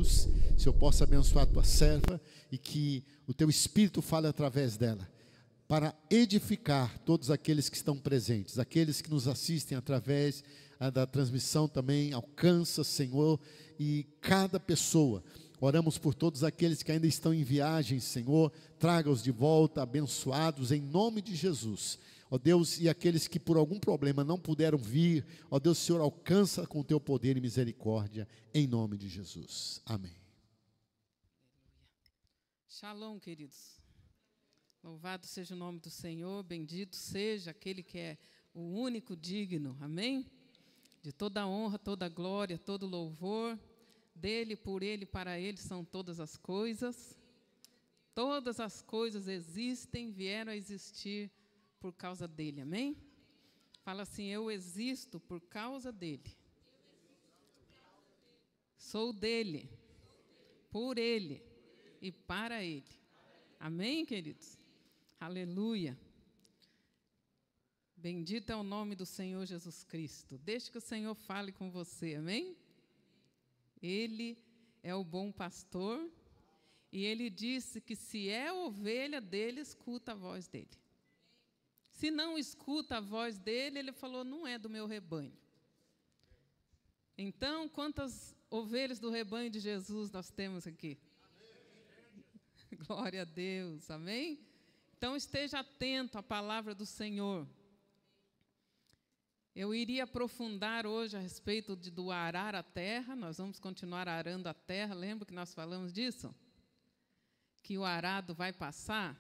Deus, se eu possa abençoar a tua serva e que o teu Espírito fale através dela, para edificar todos aqueles que estão presentes, aqueles que nos assistem através da transmissão também, alcança, Senhor, e cada pessoa. Oramos por todos aqueles que ainda estão em viagem, Senhor, traga-os de volta, abençoados, em nome de Jesus. Ó Deus, e aqueles que por algum problema não puderam vir, ó Deus, Senhor, alcança com o teu poder e misericórdia, em nome de Jesus. Amém. Shalom, queridos. Louvado seja o nome do Senhor, bendito seja aquele que é o único digno, amém? De toda honra, toda glória, todo louvor, dele, por ele, para ele são todas as coisas. Todas as coisas existem, vieram a existir por causa dele, amém? Fala assim, eu existo por causa dele. Sou dele, por ele e para ele. Amém, queridos? Aleluia. Bendito é o nome do Senhor Jesus Cristo. Deixe que o Senhor fale com você, amém? Ele é o bom pastor e ele disse que se é ovelha dele, escuta a voz dele. Se não escuta a voz dele, ele falou, não é do meu rebanho. Então, quantas ovelhas do rebanho de Jesus nós temos aqui? Amém. Glória a Deus, amém? Então, esteja atento à palavra do Senhor. Eu iria aprofundar hoje a respeito do arar a terra, nós vamos continuar arando a terra, lembra que nós falamos disso? Que o arado vai passar,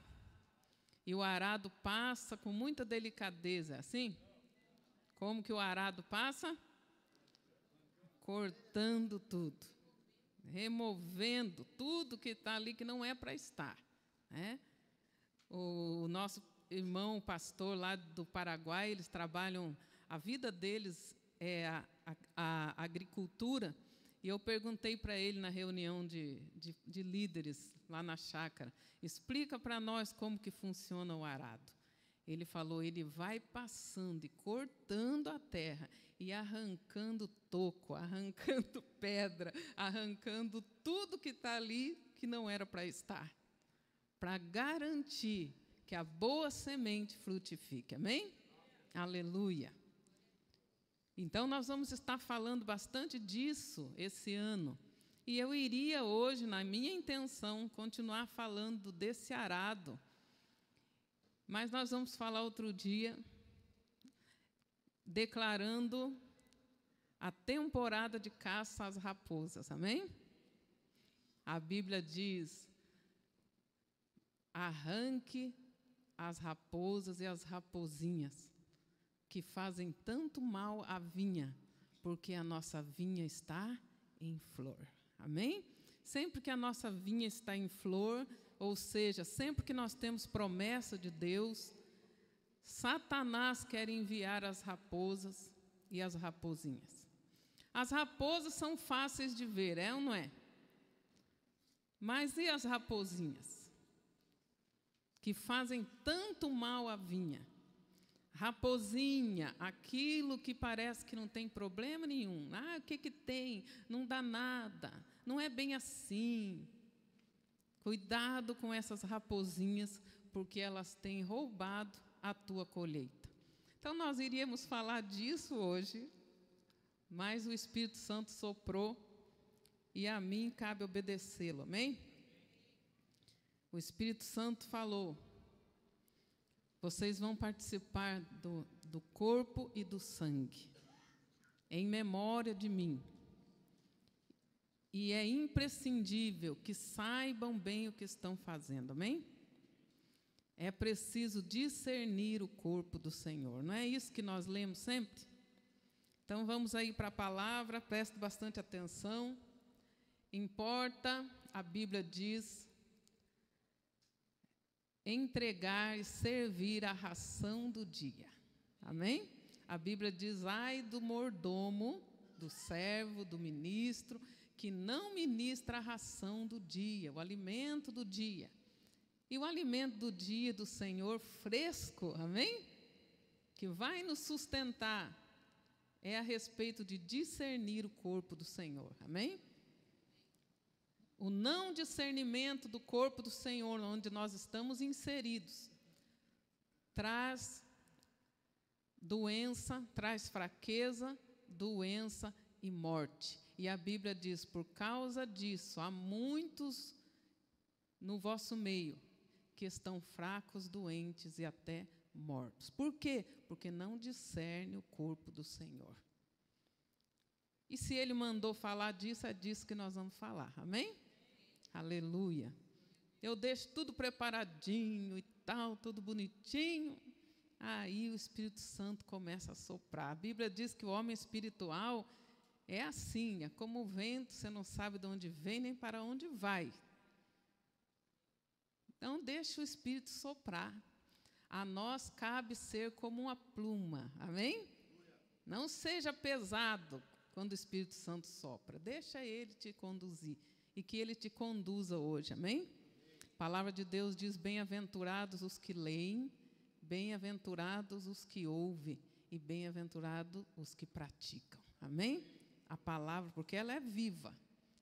e o arado passa com muita delicadeza, assim? Como que o arado passa? Cortando tudo, removendo tudo que está ali que não é para estar, né? O nosso irmão pastor lá do Paraguai, eles trabalham... A vida deles é a agricultura, e eu perguntei para ele na reunião de líderes lá na chácara, explica para nós como que funciona o arado. Ele falou, ele vai passando e cortando a terra, e arrancando toco, arrancando pedra, arrancando tudo que está ali que não era para estar, para garantir que a boa semente frutifique, amém? Aleluia! Então, nós vamos estar falando bastante disso esse ano. E eu iria hoje, na minha intenção, continuar falando desse arado. Mas nós vamos falar outro dia, declarando a temporada de caça às raposas, amém? A Bíblia diz, arranque as raposas e as raposinhas, que fazem tanto mal à vinha, porque a nossa vinha está em flor. Amém? Sempre que a nossa vinha está em flor, ou seja, sempre que nós temos promessa de Deus, Satanás quer enviar as raposas e as raposinhas. As raposas são fáceis de ver, é ou não é? Mas e as raposinhas? Que fazem tanto mal à vinha. Raposinha, aquilo que parece que não tem problema nenhum. Ah, o que que tem? Não dá nada. Não é bem assim. Cuidado com essas raposinhas, porque elas têm roubado a tua colheita. Então, nós iríamos falar disso hoje, mas o Espírito Santo soprou e a mim cabe obedecê-lo, amém? O Espírito Santo falou, vocês vão participar do corpo e do sangue, em memória de mim. E é imprescindível que saibam bem o que estão fazendo, amém? É preciso discernir o corpo do Senhor. Não é isso que nós lemos sempre? Então, vamos aí para a palavra, preste bastante atenção. Importa, a Bíblia diz, entregar e servir a ração do dia. Amém? A Bíblia diz, ai do mordomo, do servo, do ministro, que não ministra a ração do dia, o alimento do dia. E o alimento do dia do Senhor fresco, amém? Que vai nos sustentar, é a respeito de discernir o corpo do Senhor, amém? O não discernimento do corpo do Senhor, onde nós estamos inseridos, traz doença, traz fraqueza, doença e morte. E a Bíblia diz, por causa disso, há muitos no vosso meio que estão fracos, doentes e até mortos. Por quê? Porque não discerne o corpo do Senhor. E se Ele mandou falar disso, é disso que nós vamos falar. Amém? Aleluia. Eu deixo tudo preparadinho e tal, tudo bonitinho. Aí o Espírito Santo começa a soprar. A Bíblia diz que o homem espiritual é assim, é como o vento, você não sabe de onde vem nem para onde vai. Então, deixa o Espírito soprar. A nós cabe ser como uma pluma. Amém? Não seja pesado quando o Espírito Santo sopra. Deixa Ele te conduzir. E que Ele te conduza hoje. Amém? A palavra de Deus diz, bem-aventurados os que leem, bem-aventurados os que ouvem e bem-aventurados os que praticam. Amém? A palavra, porque ela é viva.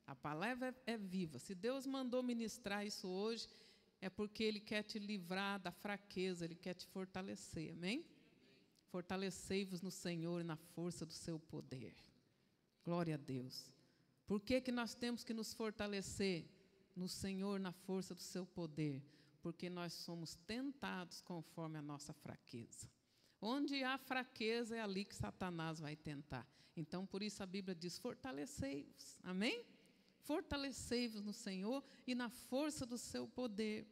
A palavra é viva. Se Deus mandou ministrar isso hoje, é porque Ele quer te livrar da fraqueza, Ele quer te fortalecer. Amém? Fortalecei-vos no Senhor e na força do seu poder. Glória a Deus. Por que que nós temos que nos fortalecer no Senhor, na força do seu poder? Porque nós somos tentados conforme a nossa fraqueza. Onde há fraqueza, é ali que Satanás vai tentar. Então, por isso a Bíblia diz, fortalecei-vos. Amém? Fortalecei-vos no Senhor e na força do seu poder.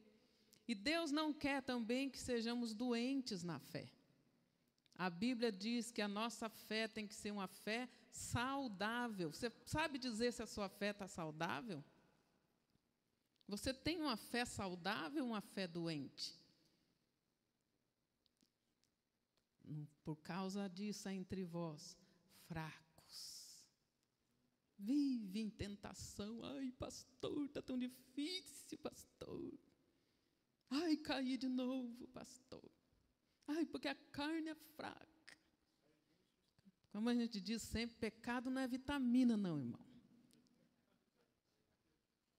E Deus não quer também que sejamos doentes na fé. A Bíblia diz que a nossa fé tem que ser uma fé saudável. Você sabe dizer se a sua fé está saudável? Você tem uma fé saudável ou uma fé doente? Por causa disso, há entre vós fracos. Vive em tentação. Ai, pastor, está tão difícil, pastor. Ai, caí de novo, pastor. Ai, porque a carne é fraca. Como a gente diz sempre, pecado não é vitamina, não, irmão.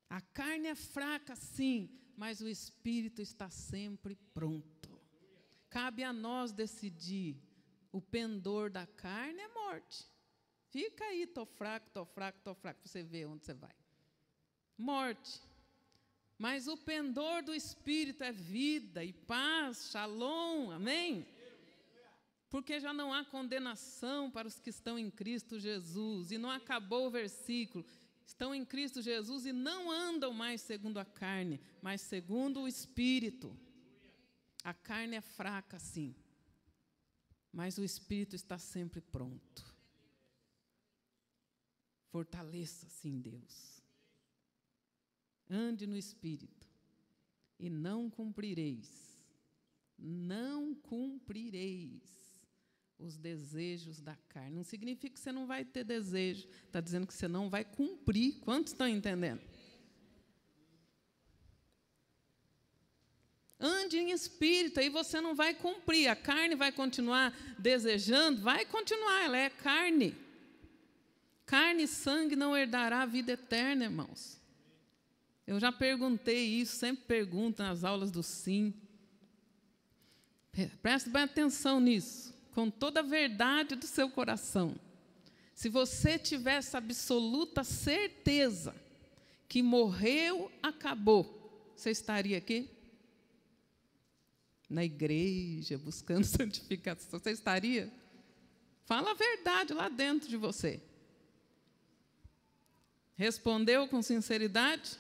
A carne é fraca, sim, mas o espírito está sempre pronto. Cabe a nós decidir. O pendor da carne é morte. Fica aí, estou fraco, estou fraco, estou fraco, para você ver onde você vai. Morte. Mas o pendor do espírito é vida e paz, shalom, amém? Porque já não há condenação para os que estão em Cristo Jesus. E não acabou o versículo. Estão em Cristo Jesus e não andam mais segundo a carne, mas segundo o Espírito. A carne é fraca, sim, mas o Espírito está sempre pronto. Fortaleça-se em Deus. Ande no Espírito e não cumprireis os desejos da carne. Não significa que você não vai ter desejo, está dizendo que você não vai cumprir. Quantos estão entendendo? Ande em espírito, aí você não vai cumprir. A carne vai continuar desejando, vai continuar, ela é carne. Carne e sangue não herdará a vida eterna, irmãos. Eu já perguntei isso, sempre pergunto nas aulas do SIM. Preste bem atenção nisso, com toda a verdade do seu coração. Se você tivesse absoluta certeza que morreu, acabou, você estaria aqui? Na igreja, buscando santificação, você estaria? Fala a verdade lá dentro de você. Respondeu com sinceridade?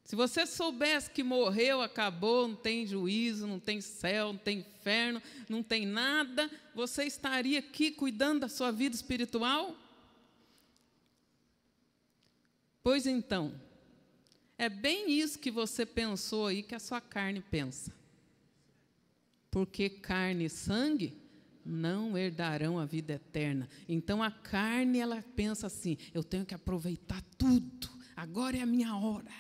Se você soubesse que morreu, acabou, não tem juízo, não tem céu, não tem inferno, não tem nada, você estaria aqui cuidando da sua vida espiritual? Pois então, é bem isso que você pensou aí que a sua carne pensa. Porque carne e sangue não herdarão a vida eterna. Então a carne, ela pensa assim, eu tenho que aproveitar tudo, agora é a minha hora.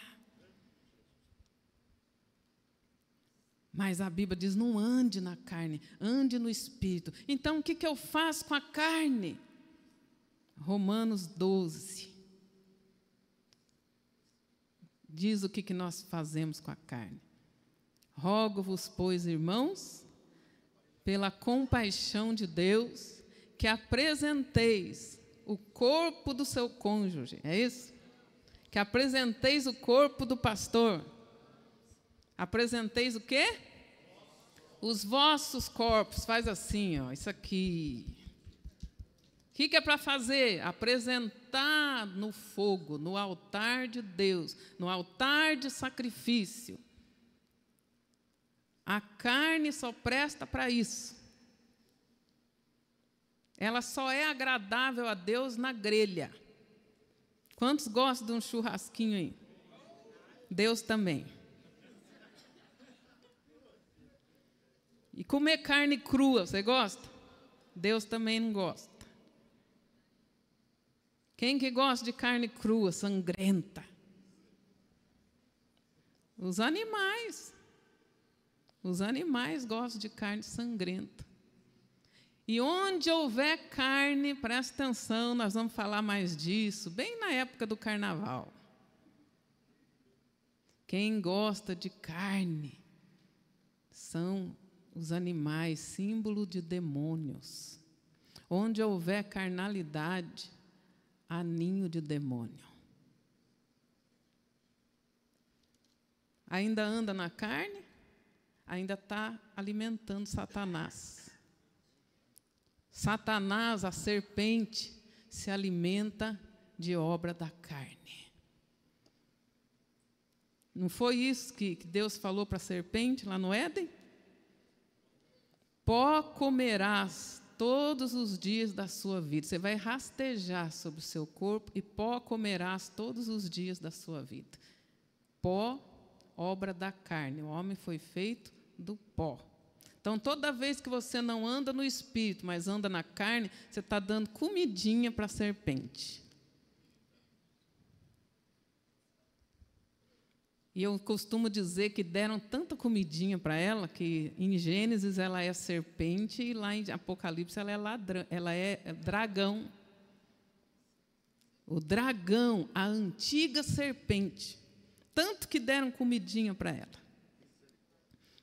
Mas a Bíblia diz, não ande na carne, ande no Espírito. Então, o que eu faço com a carne? Romanos 12. diz o que nós fazemos com a carne. Rogo-vos, pois, irmãos, pela compaixão de Deus, que apresenteis o corpo do seu cônjuge, é isso? Que apresenteis o corpo do pastor. Apresenteis o quê? Os vossos corpos. Faz assim, ó, isso aqui. O que é para fazer? Apresentar no fogo, no altar de Deus, no altar de sacrifício. A carne só presta para isso. Ela só é agradável a Deus na grelha. Quantos gostam de um churrasquinho aí? Deus também. E comer carne crua, você gosta? Deus também não gosta. Quem que gosta de carne crua, sangrenta? Os animais. Os animais gostam de carne sangrenta. E onde houver carne, presta atenção, nós vamos falar mais disso, bem na época do carnaval. Quem gosta de carne são os animais, símbolo de demônios. Onde houver carnalidade, há ninho de demônio. Ainda anda na carne, ainda está alimentando Satanás. Satanás, a serpente, se alimenta de obra da carne. Não foi isso que Deus falou para a serpente lá no Éden? Pó comerás todos os dias da sua vida. Você vai rastejar sobre o seu corpo e pó comerás todos os dias da sua vida. Pó, obra da carne. O homem foi feito do pó. Então, toda vez que você não anda no espírito, mas anda na carne, você está dando comidinha para a serpente. E eu costumo dizer que deram tanta comidinha para ela, que em Gênesis ela é serpente e lá em Apocalipse ela é dragão. O dragão, a antiga serpente. Tanto que deram comidinha para ela.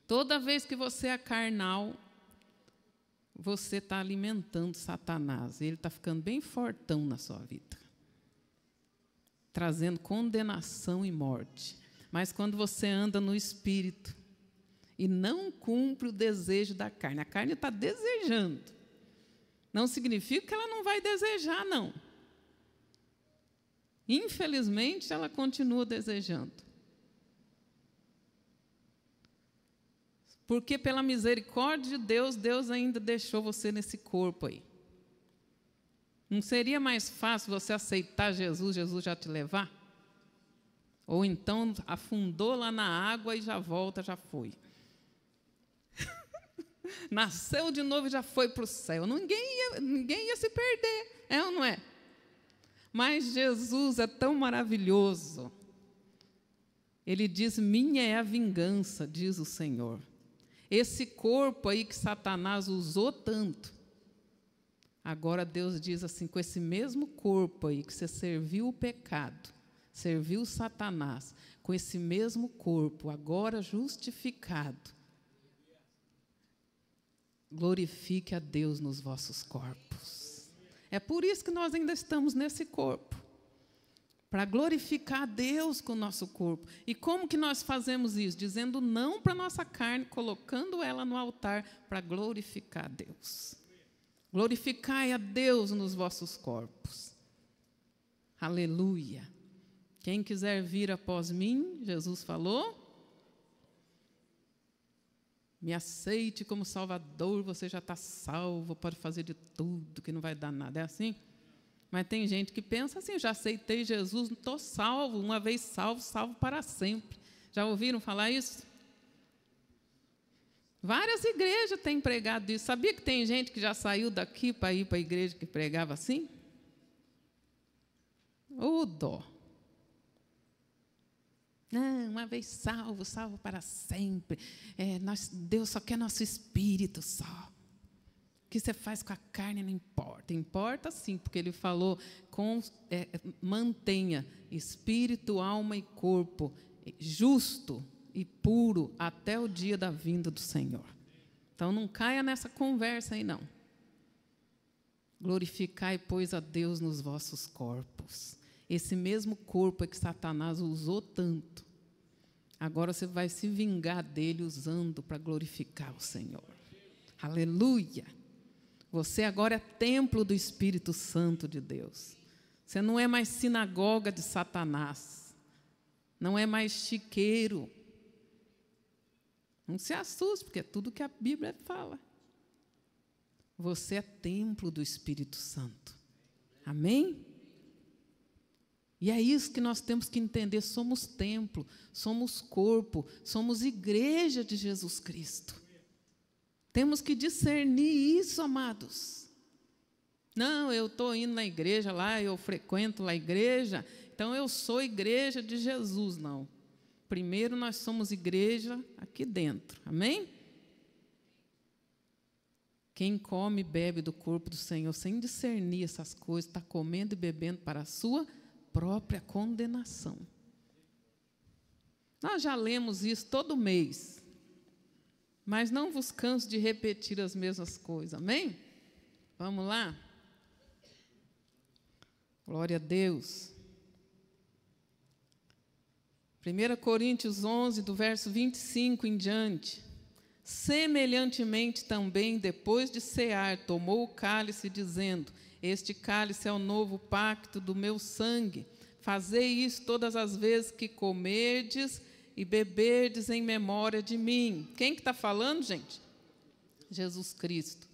Toda vez que você é carnal, você está alimentando Satanás. Ele está ficando bem fortão na sua vida, trazendo condenação e morte. Mas quando você anda no espírito e não cumpre o desejo da carne, a carne está desejando. Não significa que ela não vai desejar, não. Infelizmente, ela continua desejando. Porque pela misericórdia de Deus, Deus ainda deixou você nesse corpo aí. Não seria mais fácil você aceitar Jesus, Jesus já te levar? Ou então afundou lá na água e já volta, já foi. Nasceu de novo e já foi para o céu. Ninguém ia se perder, é ou não é? Mas Jesus é tão maravilhoso. Ele diz, minha é a vingança, diz o Senhor. Esse corpo aí que Satanás usou tanto, agora Deus diz assim, com esse mesmo corpo aí que você serviu o pecado, serviu Satanás, com esse mesmo corpo, agora justificado, glorifique a Deus nos vossos corpos. É por isso que nós ainda estamos nesse corpo, para glorificar a Deus com o nosso corpo. E como que nós fazemos isso? Dizendo não para a nossa carne, colocando ela no altar para glorificar a Deus. Glorificai a Deus nos vossos corpos. Aleluia. Quem quiser vir após mim, Jesus falou, me aceite como Salvador, você já está salvo, pode fazer de tudo, que não vai dar nada. É assim? Mas tem gente que pensa assim, já aceitei Jesus, não estou salvo, uma vez salvo, salvo para sempre. Já ouviram falar isso? Várias igrejas têm pregado isso. Sabia que tem gente que já saiu daqui para ir para a igreja que pregava assim? Ô dó. Não, uma vez salvo, salvo para sempre. Deus só quer nosso espírito só. que você faz com a carne não importa. Importa sim, porque ele falou, mantenha espírito, alma e corpo justo e puro até o dia da vinda do Senhor. Então, não caia nessa conversa aí, não. Glorificai, pois, a Deus nos vossos corpos. Esse mesmo corpo é que Satanás usou tanto. Agora você vai se vingar dele usando para glorificar o Senhor. Aleluia! Você agora é templo do Espírito Santo de Deus. Você não é mais sinagoga de Satanás. Não é mais chiqueiro. Não se assuste, porque é tudo que a Bíblia fala. Você é templo do Espírito Santo. Amém? E é isso que nós temos que entender. Somos templo, somos corpo, somos igreja de Jesus Cristo. Temos que discernir isso, amados. Não, eu estou indo na igreja lá, eu frequento lá a igreja, então eu sou igreja de Jesus. Não. Primeiro nós somos igreja aqui dentro. Amém? Quem come e bebe do corpo do Senhor sem discernir essas coisas, está comendo e bebendo para a sua própria condenação. Nós já lemos isso todo mês, mas não vos canso de repetir as mesmas coisas. Amém? Vamos lá? Glória a Deus. 1 Coríntios 11, do verso 25 em diante. Semelhantemente também, depois de cear, tomou o cálice, dizendo: este cálice é o novo pacto do meu sangue. Fazei isso todas as vezes que comerdes e beberdes em memória de mim. Quem que está falando, gente? Jesus Cristo.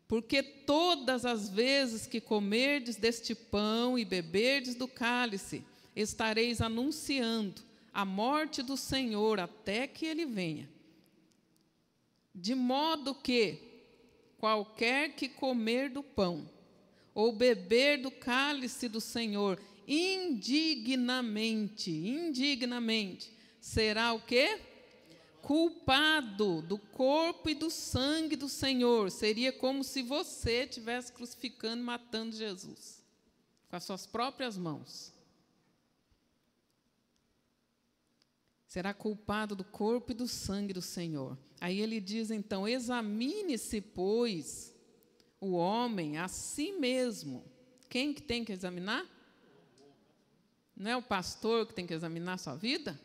Porque todas as vezes que comerdes deste pão e beberdes do cálice, estareis anunciando a morte do Senhor até que Ele venha. De modo que qualquer que comer do pão ou beber do cálice do Senhor indignamente, será o quê? Culpado do corpo e do sangue do Senhor. Seria como se você estivesse crucificando e matando Jesus com as suas próprias mãos. Será culpado do corpo e do sangue do Senhor. Aí ele diz, então, examine-se, pois, o homem a si mesmo. Quem que tem que examinar? Não é o pastor que tem que examinar a sua vida?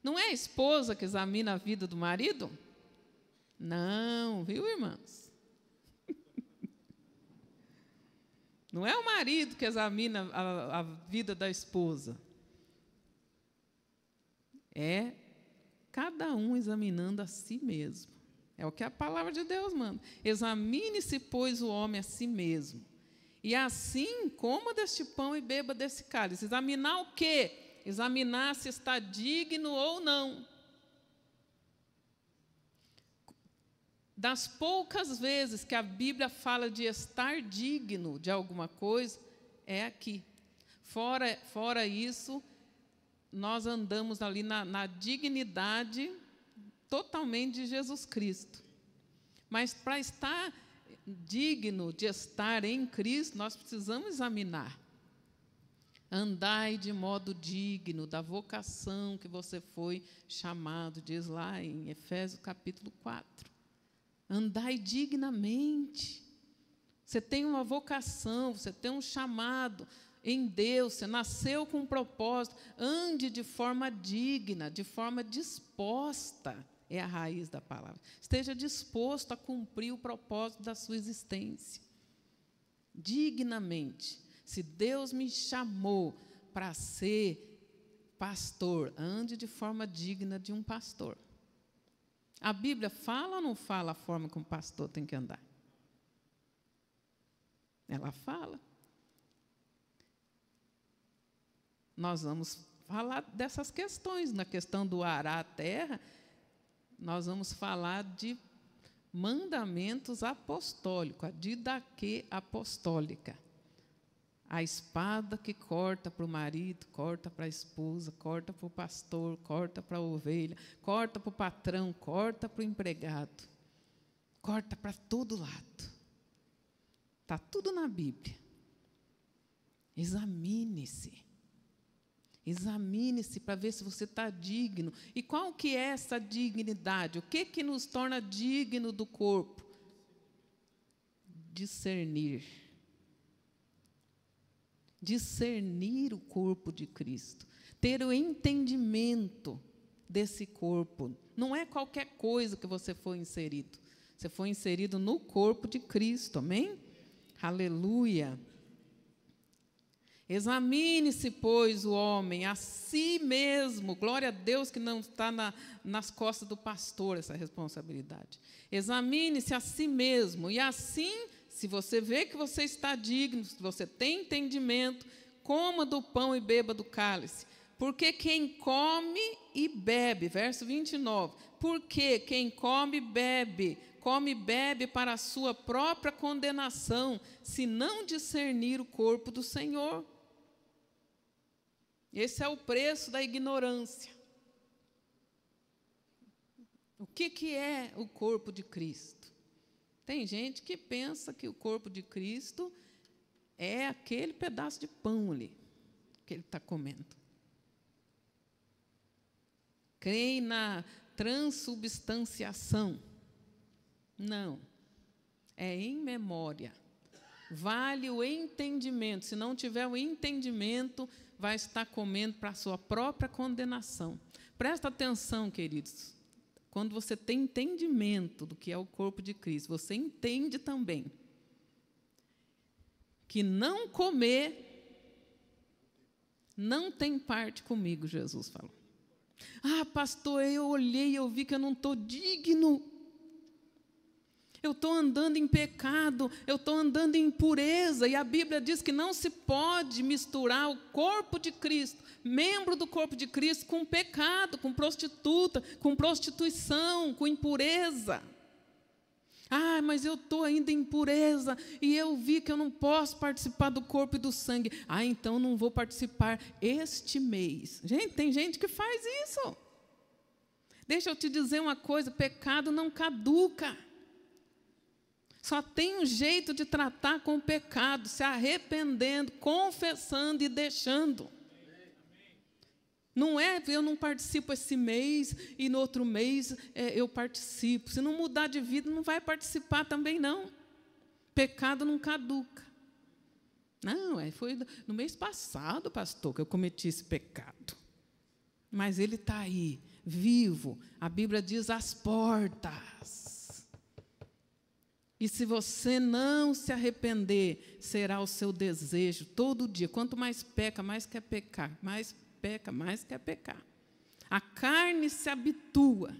Não é a esposa que examina a vida do marido? Não, viu, irmãos? Não é o marido que examina a vida da esposa. É cada um examinando a si mesmo. É o que a palavra de Deus manda. Examine-se, pois, o homem a si mesmo. E assim, coma deste pão e beba desse cálice. Examinar o quê? Examinar se está digno ou não. Das poucas vezes que a Bíblia fala de estar digno de alguma coisa, é aqui. Fora isso, nós andamos ali na dignidade totalmente de Jesus Cristo. Mas para estar digno de estar em Cristo, nós precisamos examinar. Andai de modo digno da vocação que você foi chamado, diz lá em Efésios capítulo 4. Andai dignamente. Você tem uma vocação, você tem um chamado em Deus, você nasceu com um propósito. Ande de forma digna, de forma disposta, é a raiz da palavra. Esteja disposto a cumprir o propósito da sua existência. Dignamente. Se Deus me chamou para ser pastor, ande de forma digna de um pastor. A Bíblia fala ou não fala a forma como o pastor tem que andar? Ela fala. Nós vamos falar dessas questões. Na questão do arar a terra, nós vamos falar de mandamentos apostólicos, a didaquê apostólica. A espada que corta para o marido, corta para a esposa, corta para o pastor, corta para a ovelha, corta para o patrão, corta para o empregado, corta para todo lado. Está tudo na Bíblia. Examine-se. Examine-se para ver se você está digno. E qual que é essa dignidade? O que nos torna digno do corpo? Discernir. Discernir o corpo de Cristo. Ter o entendimento desse corpo. Não é qualquer coisa que você foi inserido. Você foi inserido no corpo de Cristo, amém? Aleluia. Examine-se, pois, o homem a si mesmo. Glória a Deus que não está nas costas do pastor essa responsabilidade. Examine-se a si mesmo. E assim, se você vê que você está digno, se você tem entendimento, coma do pão e beba do cálice. Porque quem come e bebe, verso 29, porque quem come e bebe para a sua própria condenação, se não discernir o corpo do Senhor. Esse é o preço da ignorância. O que é o corpo de Cristo? Tem gente que pensa que o corpo de Cristo é aquele pedaço de pão ali, que ele está comendo. Creem na transubstanciação. Não. É em memória. Vale o entendimento. Se não tiver o entendimento, vai estar comendo para a sua própria condenação. Presta atenção, queridos. Quando você tem entendimento do que é o corpo de Cristo, você entende também que não comer não tem parte comigo, Jesus falou. Ah, pastor, eu olhei, eu vi que eu não estou digno. Eu estou andando em pecado, eu estou andando em impureza, e a Bíblia diz que não se pode misturar o corpo de Cristo, membro do corpo de Cristo, com pecado, com prostituta, com prostituição, com impureza. Ah, mas eu estou ainda em impureza, e eu vi que eu não posso participar do corpo e do sangue. Ah, então não vou participar este mês. Gente, tem gente que faz isso. Deixa eu te dizer uma coisa, pecado não caduca. Só tem um jeito de tratar com o pecado, se arrependendo, confessando e deixando. Não é, eu não participo esse mês e no outro mês eu participo. Se não mudar de vida, não vai participar também, não. Pecado não caduca. Não, foi no mês passado, pastor, que eu cometi esse pecado. Mas ele está aí, vivo. A Bíblia diz às portas. E se você não se arrepender, será o seu desejo todo dia. Quanto mais peca, mais quer pecar. Mais peca, mais quer pecar. A carne se habitua,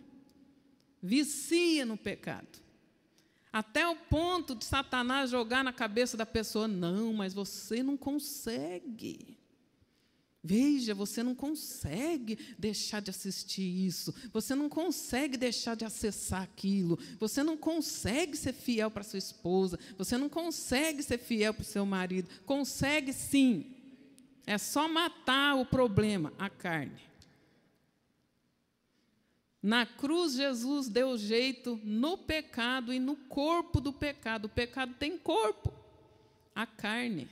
vicia no pecado. Até o ponto de Satanás jogar na cabeça da pessoa, não, mas você não consegue. Veja, você não consegue deixar de assistir isso, você não consegue deixar de acessar aquilo, você não consegue ser fiel para sua esposa, você não consegue ser fiel para o seu marido. Consegue sim, é só matar o problema, a carne. Na cruz, Jesus deu jeito no pecado e no corpo do pecado. O pecado tem corpo, a carne.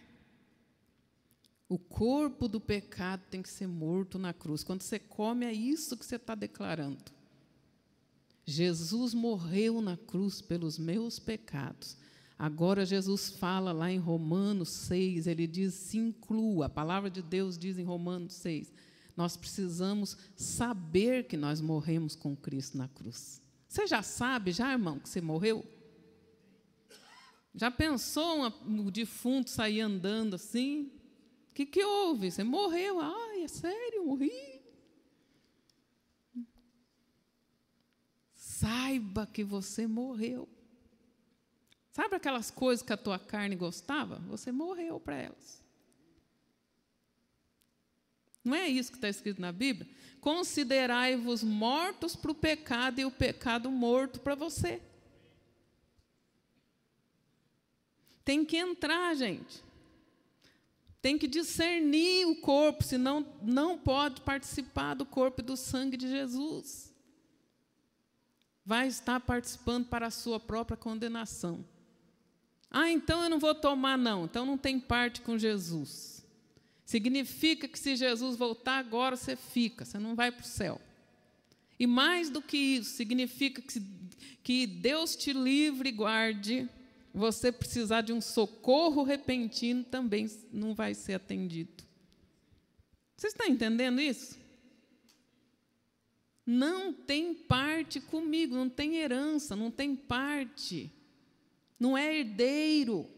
O corpo do pecado tem que ser morto na cruz. Quando você come, é isso que você está declarando. Jesus morreu na cruz pelos meus pecados. Agora Jesus fala lá em Romanos 6, ele diz, se inclua. A palavra de Deus diz em Romanos 6, nós precisamos saber que nós morremos com Cristo na cruz. Você já sabe, já, irmão, que você morreu? Já pensou o defunto sair andando assim? O que houve? Você morreu. Ai, é sério, morri. Saiba que você morreu. Sabe aquelas coisas que a tua carne gostava? Você morreu para elas. Não é isso que está escrito na Bíblia? Considerai-vos mortos para o pecado e o pecado morto para você. Tem que entrar, gente. Tem que discernir o corpo, senão não pode participar do corpo e do sangue de Jesus. Vai estar participando para a sua própria condenação. Ah, então eu não vou tomar, não. Então não tem parte com Jesus. Significa que se Jesus voltar agora, você fica, você não vai para o céu. E mais do que isso, significa que Deus te livre e guarde, você precisar de um socorro repentino também não vai ser atendido. Vocês estão entendendo isso? Não tem parte comigo, não tem herança, não tem parte. Não é herdeiro.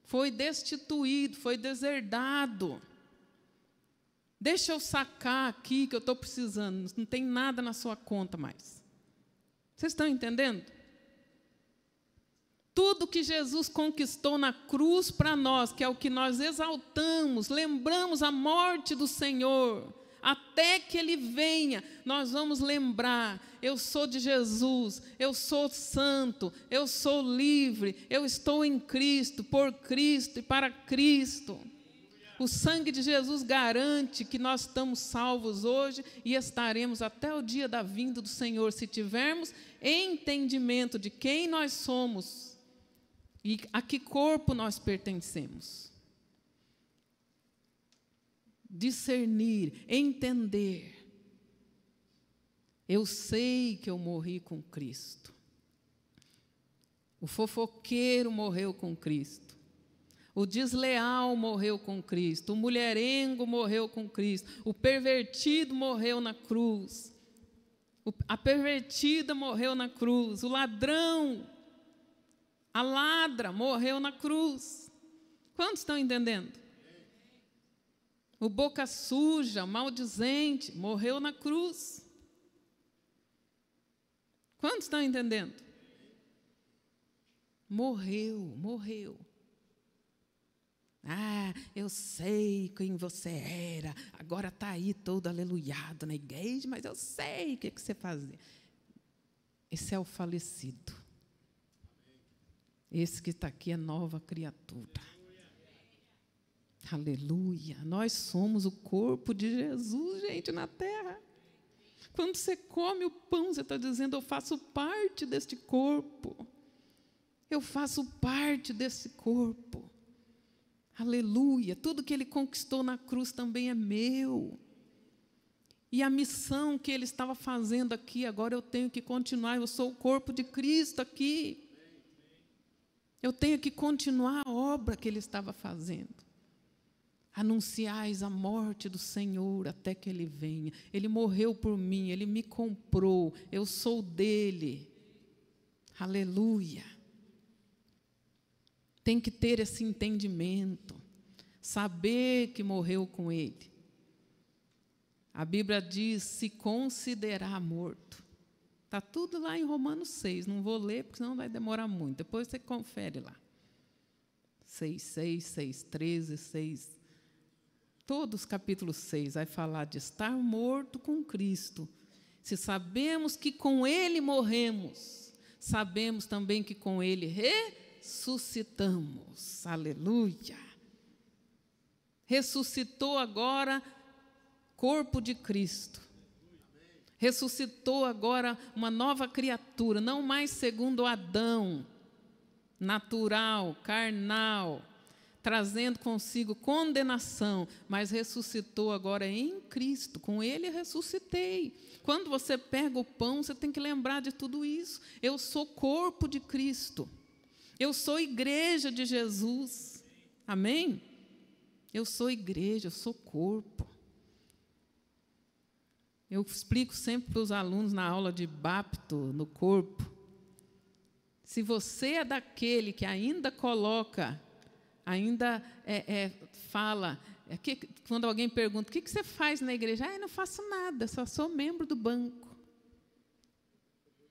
Foi destituído, foi deserdado. Deixa eu sacar aqui que eu estou precisando. Não tem nada na sua conta mais. Vocês estão entendendo? Tudo que Jesus conquistou na cruz para nós, que é o que nós exaltamos, lembramos a morte do Senhor, até que Ele venha, nós vamos lembrar, eu sou de Jesus, eu sou santo, eu sou livre, eu estou em Cristo, por Cristo e para Cristo. O sangue de Jesus garante que nós estamos salvos hoje e estaremos até o dia da vinda do Senhor, se tivermos entendimento de quem nós somos e a que corpo nós pertencemos. Discernir, entender. Eu sei que eu morri com Cristo. O fofoqueiro morreu com Cristo. O desleal morreu com Cristo. O mulherengo morreu com Cristo. O pervertido morreu na cruz. A pervertida morreu na cruz. O ladrão, a ladra morreu na cruz. Quantos estão entendendo? O boca suja, maldizente, morreu na cruz. Quantos estão entendendo? Morreu. Ah, eu sei quem você era, agora está aí todo aleluiado na igreja, mas eu sei o que você fazia. Esse é o falecido. Esse que está aqui é nova criatura. Aleluia. Nós somos o corpo de Jesus, gente, na terra. Quando você come o pão, você está dizendo, eu faço parte deste corpo. Eu faço parte desse corpo. Aleluia. Tudo que Ele conquistou na cruz também é meu. E a missão que Ele estava fazendo aqui, agora eu tenho que continuar. Eu sou o corpo de Cristo aqui. Eu tenho que continuar a obra que Ele estava fazendo. Anunciais a morte do Senhor até que Ele venha. Ele morreu por mim, Ele me comprou, eu sou dEle. Aleluia. Tem que ter esse entendimento, saber que morreu com Ele. A Bíblia diz, se considerar morto. Está tudo lá em Romanos 6, não vou ler, porque senão vai demorar muito. Depois você confere lá. 6:6, 6:13, 6... Todos os capítulos 6 vai falar de estar morto com Cristo. Se sabemos que com Ele morremos, sabemos também que com Ele ressuscitamos. Aleluia. Ressuscitou agora corpo de Cristo. Ressuscitou agora uma nova criatura, não mais segundo Adão, natural, carnal, trazendo consigo condenação, mas ressuscitou agora em Cristo. Com Ele ressuscitei. Quando você pega o pão, você tem que lembrar de tudo isso. Eu sou corpo de Cristo. Eu sou igreja de Jesus. Amém? Eu sou igreja, eu sou corpo. Eu explico sempre para os alunos na aula de bapto no corpo. Se você é daquele que ainda coloca, ainda fala, quando alguém pergunta, o que você faz na igreja? Eu não faço nada, só sou membro do banco.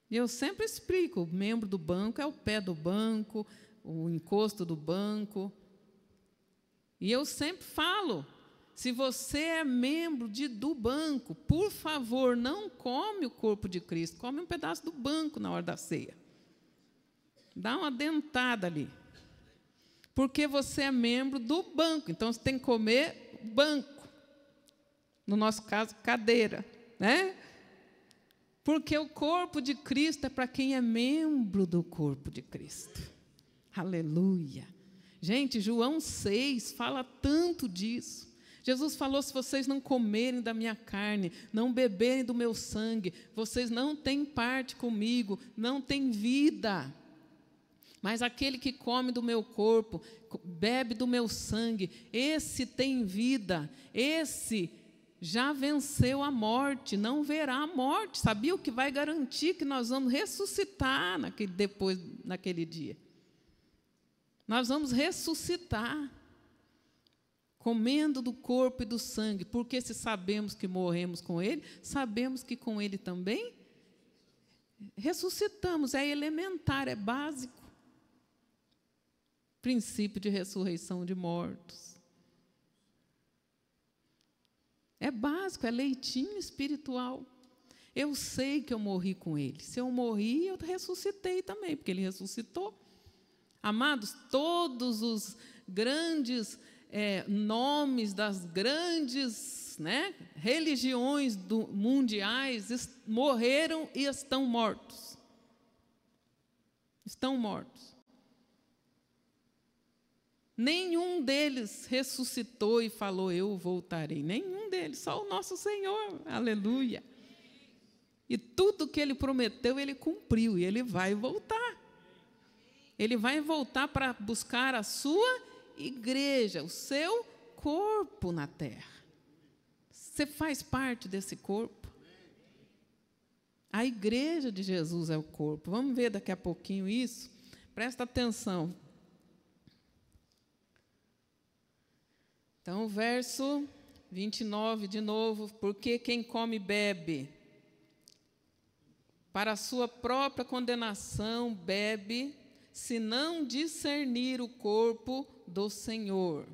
E eu sempre explico, o membro do banco é o pé do banco, o encosto do banco. E eu sempre falo, se você é membro do banco, por favor, não come o corpo de Cristo, come um pedaço do banco na hora da ceia. Dá uma dentada ali. Porque você é membro do banco, então você tem que comer banco. No nosso caso, cadeira, né? Porque o corpo de Cristo é para quem é membro do corpo de Cristo. Aleluia. Gente, João 6 fala tanto disso. Jesus falou: se vocês não comerem da minha carne, não beberem do meu sangue, vocês não têm parte comigo, não têm vida. Mas aquele que come do meu corpo, bebe do meu sangue, esse tem vida, esse já venceu a morte, não verá a morte. Sabia o que vai garantir que nós vamos ressuscitar naquele dia? Nós vamos ressuscitar, comendo do corpo e do sangue, porque se sabemos que morremos com Ele, sabemos que com Ele também ressuscitamos. É elementar, é básico. Princípio de ressurreição de mortos. É básico, é leitinho espiritual. Eu sei que eu morri com Ele. Se eu morri, eu ressuscitei também, porque Ele ressuscitou. Amados, todos os grandes nomes das grandes religiões mundiais morreram e estão mortos. Estão mortos. Nenhum deles ressuscitou e falou: eu voltarei. Nenhum deles, só o nosso Senhor. Aleluia. E tudo que Ele prometeu, Ele cumpriu, e Ele vai voltar. Ele vai voltar para buscar a sua igreja, o seu corpo na terra. Você faz parte desse corpo. A igreja de Jesus é o corpo. Vamos ver daqui a pouquinho isso. Presta atenção. Então, verso 29, de novo. Porque quem come e bebe, para a sua própria condenação bebe, se não discernir o corpo do Senhor.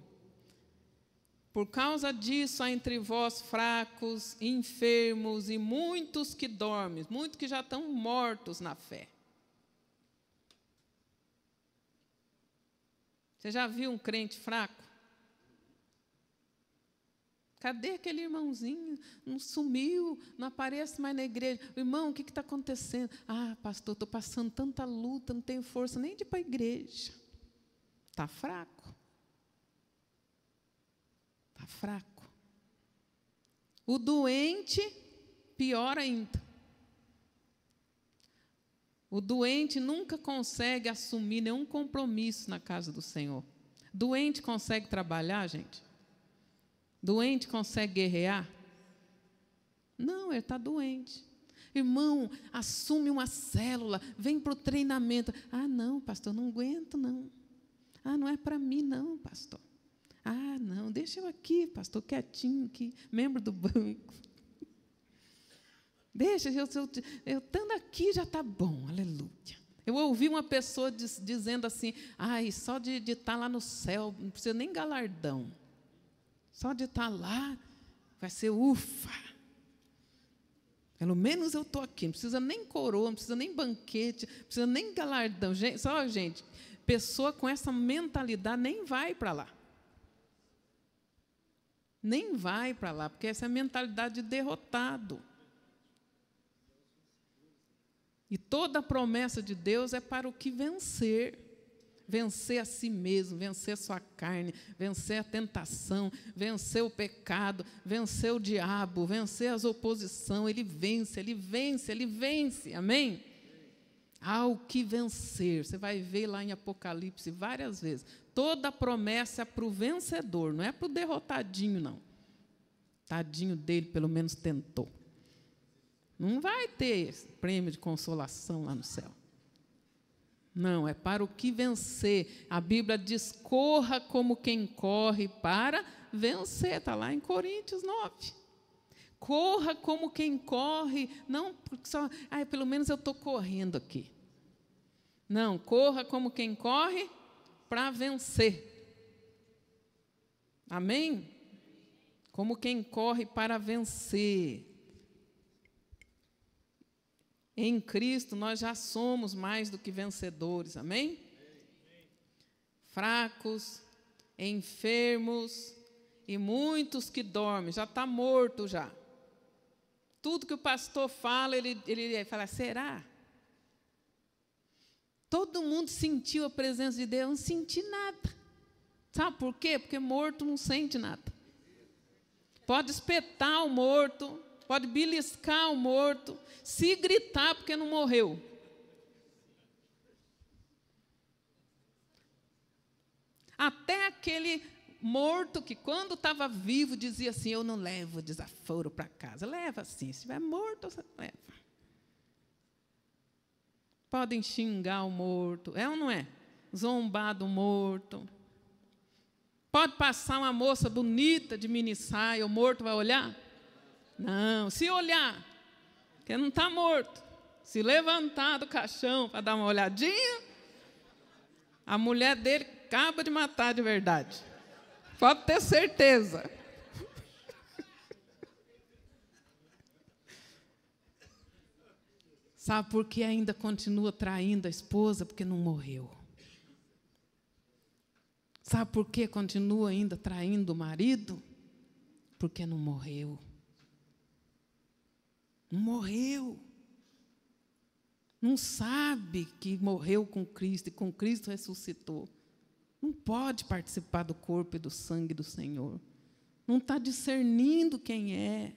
Por causa disso, há entre vós fracos, enfermos e muitos que dormem, muitos que já estão mortos na fé. Você já viu um crente fraco? Cadê aquele irmãozinho? Não sumiu, não aparece mais na igreja. Irmão, o que está acontecendo? Ah, pastor, estou passando tanta luta, não tenho força nem de ir para a igreja. Está fraco. Está fraco. O doente, pior ainda. O doente nunca consegue assumir nenhum compromisso na casa do Senhor. Doente consegue trabalhar, gente? Doente consegue guerrear? Não, ele está doente. Irmão, assume uma célula, vem para o treinamento. Ah, não, pastor, não aguento, não. Ah, não é para mim, não, pastor. Ah, não, deixa eu aqui, pastor, quietinho aqui, membro do banco. Deixa, eu estando aqui já está bom, aleluia. Eu ouvi uma pessoa dizendo assim: ai, só de estar lá no céu, não precisa nem galardão. Só de estar lá, vai ser ufa. Pelo menos eu estou aqui, não precisa nem coroa, não precisa nem banquete, não precisa nem galardão. Gente, pessoa com essa mentalidade nem vai para lá. Nem vai para lá, porque essa é a mentalidade de derrotado. E toda a promessa de Deus é para o que vencer. Vencer a si mesmo, vencer a sua carne, vencer a tentação, vencer o pecado, vencer o diabo, vencer as oposições. Ele vence, ele vence, ele vence. Amém? Há o que vencer. Você vai ver lá em Apocalipse várias vezes. Toda a promessa é para o vencedor, não é para o derrotadinho, não. Tadinho dele, pelo menos tentou. Não vai ter esse prêmio de consolação lá no céu. Não, é para o que vencer. A Bíblia diz: corra como quem corre para vencer. Está lá em Coríntios 9. Corra como quem corre, não porque só, pelo menos eu estou correndo aqui. Não, corra como quem corre para vencer. Amém? Como quem corre para vencer. Em Cristo nós já somos mais do que vencedores, amém? Fracos, enfermos e muitos que dormem, já está morto já. Tudo que o pastor fala, ele fala: será? Todo mundo sentiu a presença de Deus, eu não senti nada. Sabe por quê? Porque morto não sente nada. Pode espetar o morto, pode beliscar o morto, se gritar porque não morreu. Até aquele morto que, quando estava vivo, dizia assim: eu não levo desaforo para casa. Leva sim, se estiver morto, você leva. Podem xingar o morto, é ou não é? Zombar do morto. Pode passar uma moça bonita de mini saia, o morto vai olhar? Não, se olhar, porque não está morto. Se levantar do caixão para dar uma olhadinha, a mulher dele acaba de matar de verdade. Pode ter certeza. Sabe por que ainda continua traindo a esposa? Porque não morreu. Sabe por que continua ainda traindo o marido? Porque não morreu. Não morreu. Não sabe que morreu com Cristo e com Cristo ressuscitou. Não pode participar do corpo e do sangue do Senhor. Não está discernindo quem é.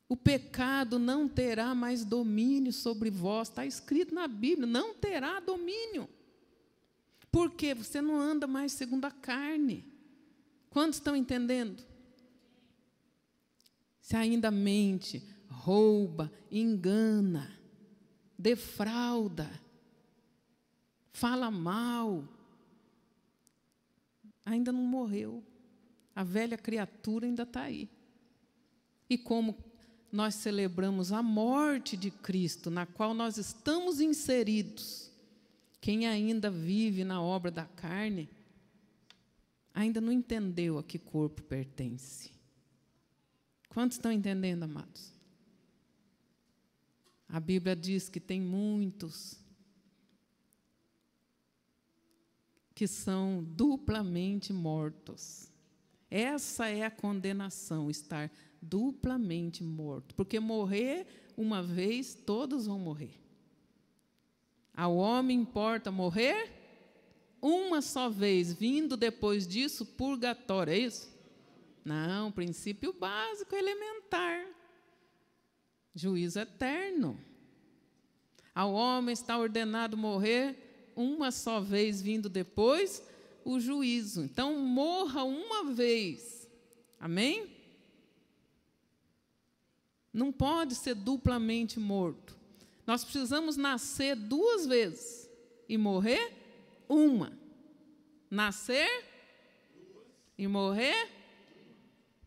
O pecado não terá mais domínio sobre vós. Está escrito na Bíblia, não terá domínio. Por quê? Você não anda mais segundo a carne. Quantos estão entendendo? Se ainda mente, rouba, engana, defrauda, fala mal, ainda não morreu. A velha criatura ainda está aí. E como nós celebramos a morte de Cristo, na qual nós estamos inseridos, quem ainda vive na obra da carne, ainda não entendeu a que corpo pertence. Quantos estão entendendo, amados? A Bíblia diz que tem muitos que são duplamente mortos. Essa é a condenação, estar duplamente morto. Porque morrer uma vez, todos vão morrer. Ao homem importa morrer uma só vez, vindo depois disso purgatório, é isso? Não, princípio básico, elementar. Juízo eterno. Ao homem está ordenado morrer uma só vez, vindo depois o juízo. Então, morra uma vez. Amém? Não pode ser duplamente morto. Nós precisamos nascer 2 vezes e morrer uma. Nascer e morrer.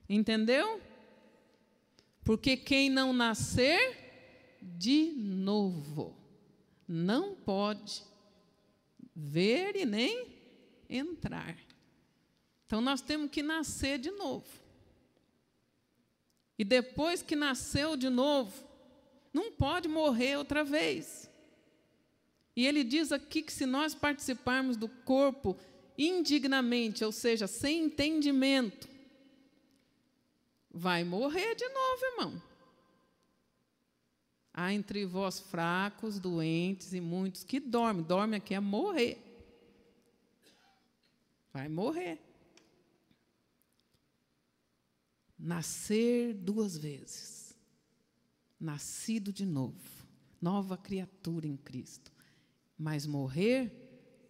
Entendeu? Porque quem não nascer de novo não pode ver e nem entrar. Então nós temos que nascer de novo. E depois que nasceu de novo, não pode morrer outra vez. E ele diz aqui que se nós participarmos do corpo indignamente, ou seja, sem entendimento, vai morrer de novo, irmão. Há entre vós fracos, doentes e muitos que dormem. Dorme aqui é morrer. Vai morrer. Nascer 2 vezes. Nascido de novo. Nova criatura em Cristo. Mas morrer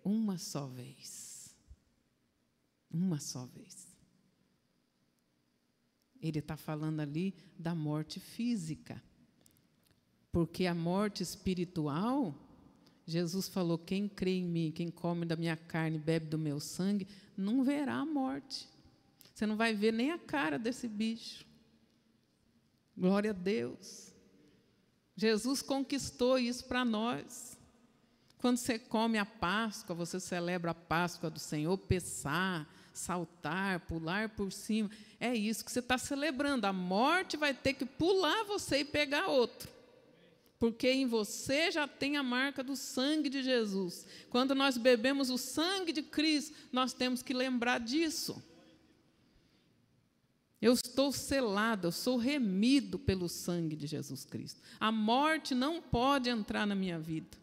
uma só vez. Uma só vez. Ele está falando ali da morte física. Porque a morte espiritual, Jesus falou, quem crê em mim, quem come da minha carne, bebe do meu sangue, não verá a morte. Você não vai ver nem a cara desse bicho. Glória a Deus. Jesus conquistou isso para nós. Quando você come a Páscoa, você celebra a Páscoa do Senhor, pesar, saltar, pular por cima. É isso que você está celebrando. A morte vai ter que pular você e pegar outro. Porque em você já tem a marca do sangue de Jesus. Quando nós bebemos o sangue de Cristo, nós temos que lembrar disso. Eu estou selado, eu sou remido pelo sangue de Jesus Cristo. A morte não pode entrar na minha vida.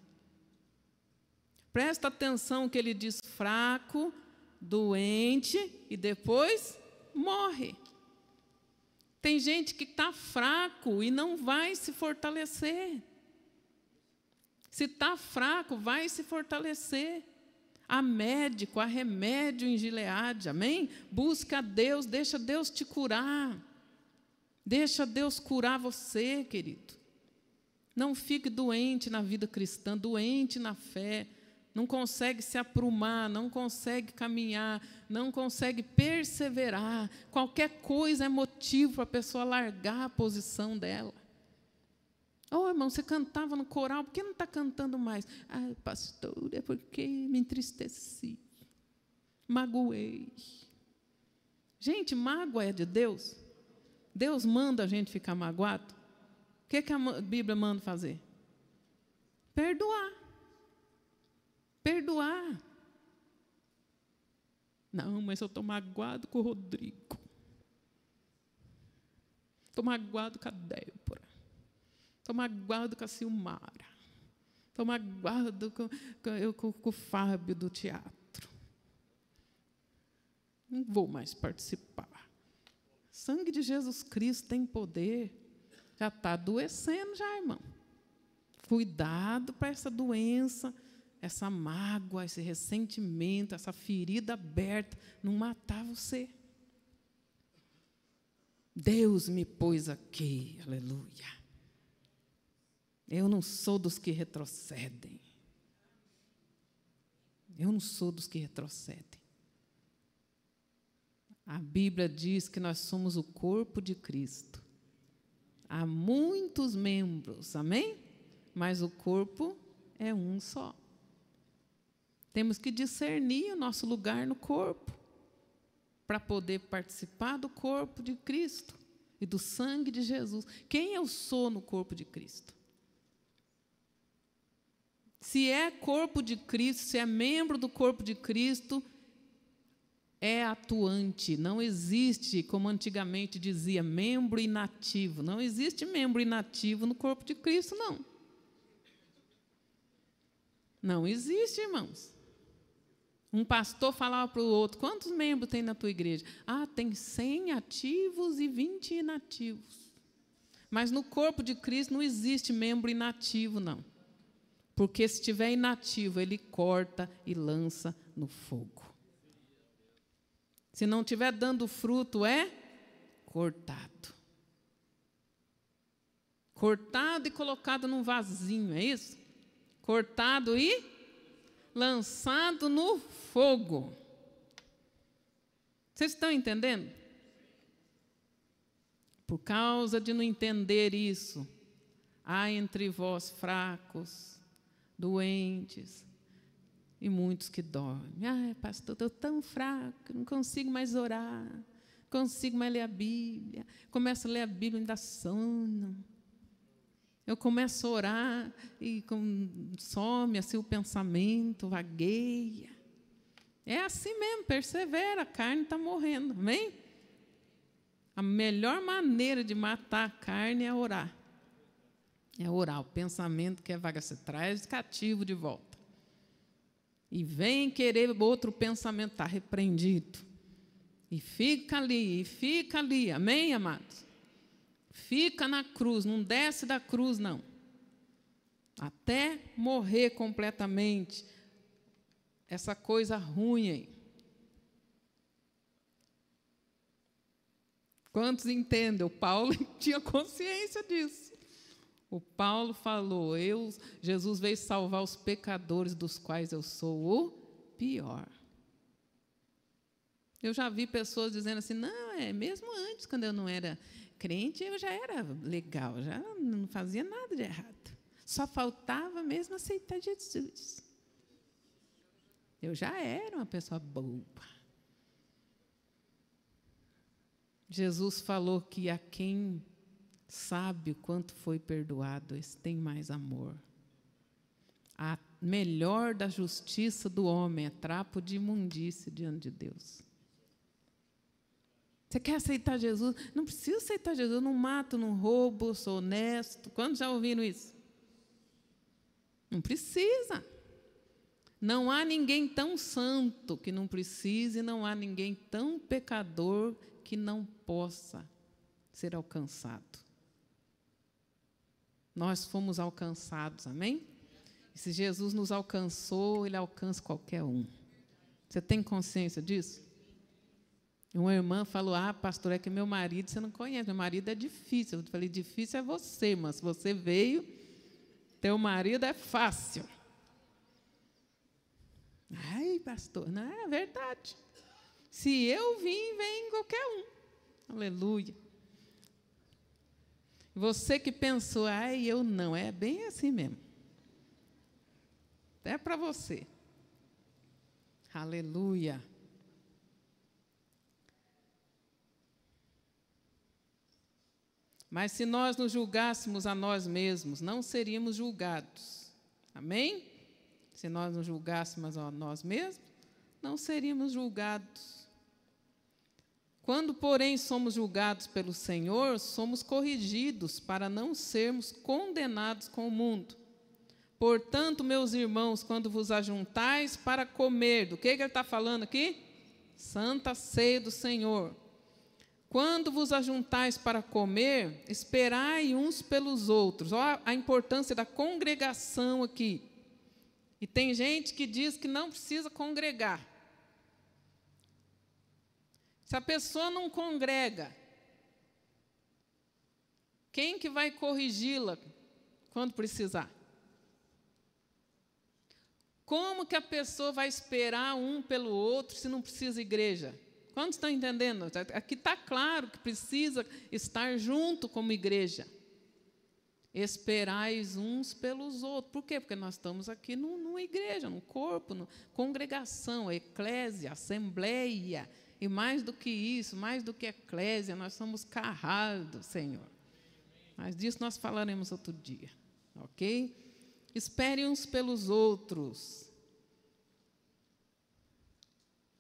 Presta atenção que ele diz fraco, doente e depois morre. Tem gente que está fraco e não vai se fortalecer. Se está fraco, vai se fortalecer. Há médico, há remédio em Gileade, amém? Busca a Deus, deixa Deus te curar. Deixa Deus curar você, querido. Não fique doente na vida cristã, doente na fé. Não consegue se aprumar, não consegue caminhar, não consegue perseverar. Qualquer coisa é motivo para a pessoa largar a posição dela. Oh, irmão, você cantava no coral, por que não está cantando mais? Ah, pastor, é porque me entristeci, magoei. Gente, mágoa é de Deus? Deus manda a gente ficar magoado? O que a Bíblia manda fazer? Perdoar. Perdoar. Não, mas eu estou magoado com o Rodrigo. Estou magoado com a Débora. Estou magoado com a Silmara. Estou magoado com o Fábio do teatro. Não vou mais participar. Sangue de Jesus Cristo tem poder. Já está adoecendo já, irmão. Cuidado para essa doença, essa mágoa, esse ressentimento, essa ferida aberta, não matar você. Deus me pôs aqui, aleluia. Eu não sou dos que retrocedem. Eu não sou dos que retrocedem. A Bíblia diz que nós somos o corpo de Cristo. Há muitos membros, amém? Mas o corpo é um só. Temos que discernir o nosso lugar no corpo, para poder participar do corpo de Cristo e do sangue de Jesus. Quem eu sou no corpo de Cristo? Se é corpo de Cristo, se é membro do corpo de Cristo, é atuante. Não existe, como antigamente dizia, membro inativo. Não existe membro inativo no corpo de Cristo, não. Não existe, irmãos. Um pastor falava para o outro, quantos membros tem na tua igreja? Ah, tem 100 ativos e 20 inativos. Mas no corpo de Cristo não existe membro inativo, não. Porque se estiver inativo, ele corta e lança no fogo. Se não estiver dando fruto, é cortado. Cortado e colocado num vasinho, é isso? Cortado e lançado no fogo. Vocês estão entendendo? Por causa de não entender isso, há entre vós fracos, doentes e muitos que dormem. Ah, pastor, estou tão fraco, não consigo mais orar, não consigo mais ler a Bíblia. Começo a ler a Bíblia e ainda sono. Eu começo a orar e some assim o pensamento, vagueia. É assim mesmo, persevera, a carne está morrendo, amém? A melhor maneira de matar a carne é orar. É orar, o pensamento que é vaga, você traz cativo de volta. E vem querer outro pensamento, está repreendido. E fica ali, amém, amados? Fica na cruz, não desce da cruz, não. Até morrer completamente. Essa coisa ruim aí. Quantos entendem? O Paulo tinha consciência disso. O Paulo falou, Jesus veio salvar os pecadores, dos quais eu sou o pior. Eu já vi pessoas dizendo assim, não, mesmo antes, quando eu não era crente, eu já era legal, já não fazia nada de errado. Só faltava mesmo aceitar Jesus. Eu já era uma pessoa boa. Jesus falou que a quem sabe o quanto foi perdoado, esse tem mais amor. A melhor da justiça do homem é trapo de imundície diante de Deus. Você quer aceitar Jesus? Não precisa aceitar Jesus. Eu não mato, não roubo, sou honesto. Quantos já ouviram isso? Não precisa. Não há ninguém tão santo que não precise, não há ninguém tão pecador que não possa ser alcançado. Nós fomos alcançados, amém? E se Jesus nos alcançou, Ele alcança qualquer um. Você tem consciência disso? Uma irmã falou, pastor, é que meu marido, você não conhece, meu marido é difícil. Eu falei, difícil é você, mas se você veio, teu marido é fácil. Ai, pastor, não é verdade. Se eu vim, vem qualquer um. Aleluia. Você que pensou, eu não, é bem assim mesmo. É para você. Aleluia. Mas se nós nos julgássemos a nós mesmos, não seríamos julgados. Amém? Se nós nos julgássemos a nós mesmos, não seríamos julgados. Quando, porém, somos julgados pelo Senhor, somos corrigidos para não sermos condenados com o mundo. Portanto, meus irmãos, quando vos ajuntais para comer, do que ele está falando aqui? Santa ceia do Senhor. Quando vos ajuntais para comer, esperai uns pelos outros. Olha a importância da congregação aqui. E tem gente que diz que não precisa congregar. Se a pessoa não congrega, quem que vai corrigi-la quando precisar? Como que a pessoa vai esperar um pelo outro se não precisa igreja? Quantos estão entendendo? Aqui está claro que precisa estar junto como igreja. Esperais uns pelos outros. Por quê? Porque nós estamos aqui numa igreja, num corpo, congregação, eclésia, assembleia. E mais do que isso, mais do que eclésia, nós somos carral do Senhor. Mas disso nós falaremos outro dia. Ok? Espere uns pelos outros.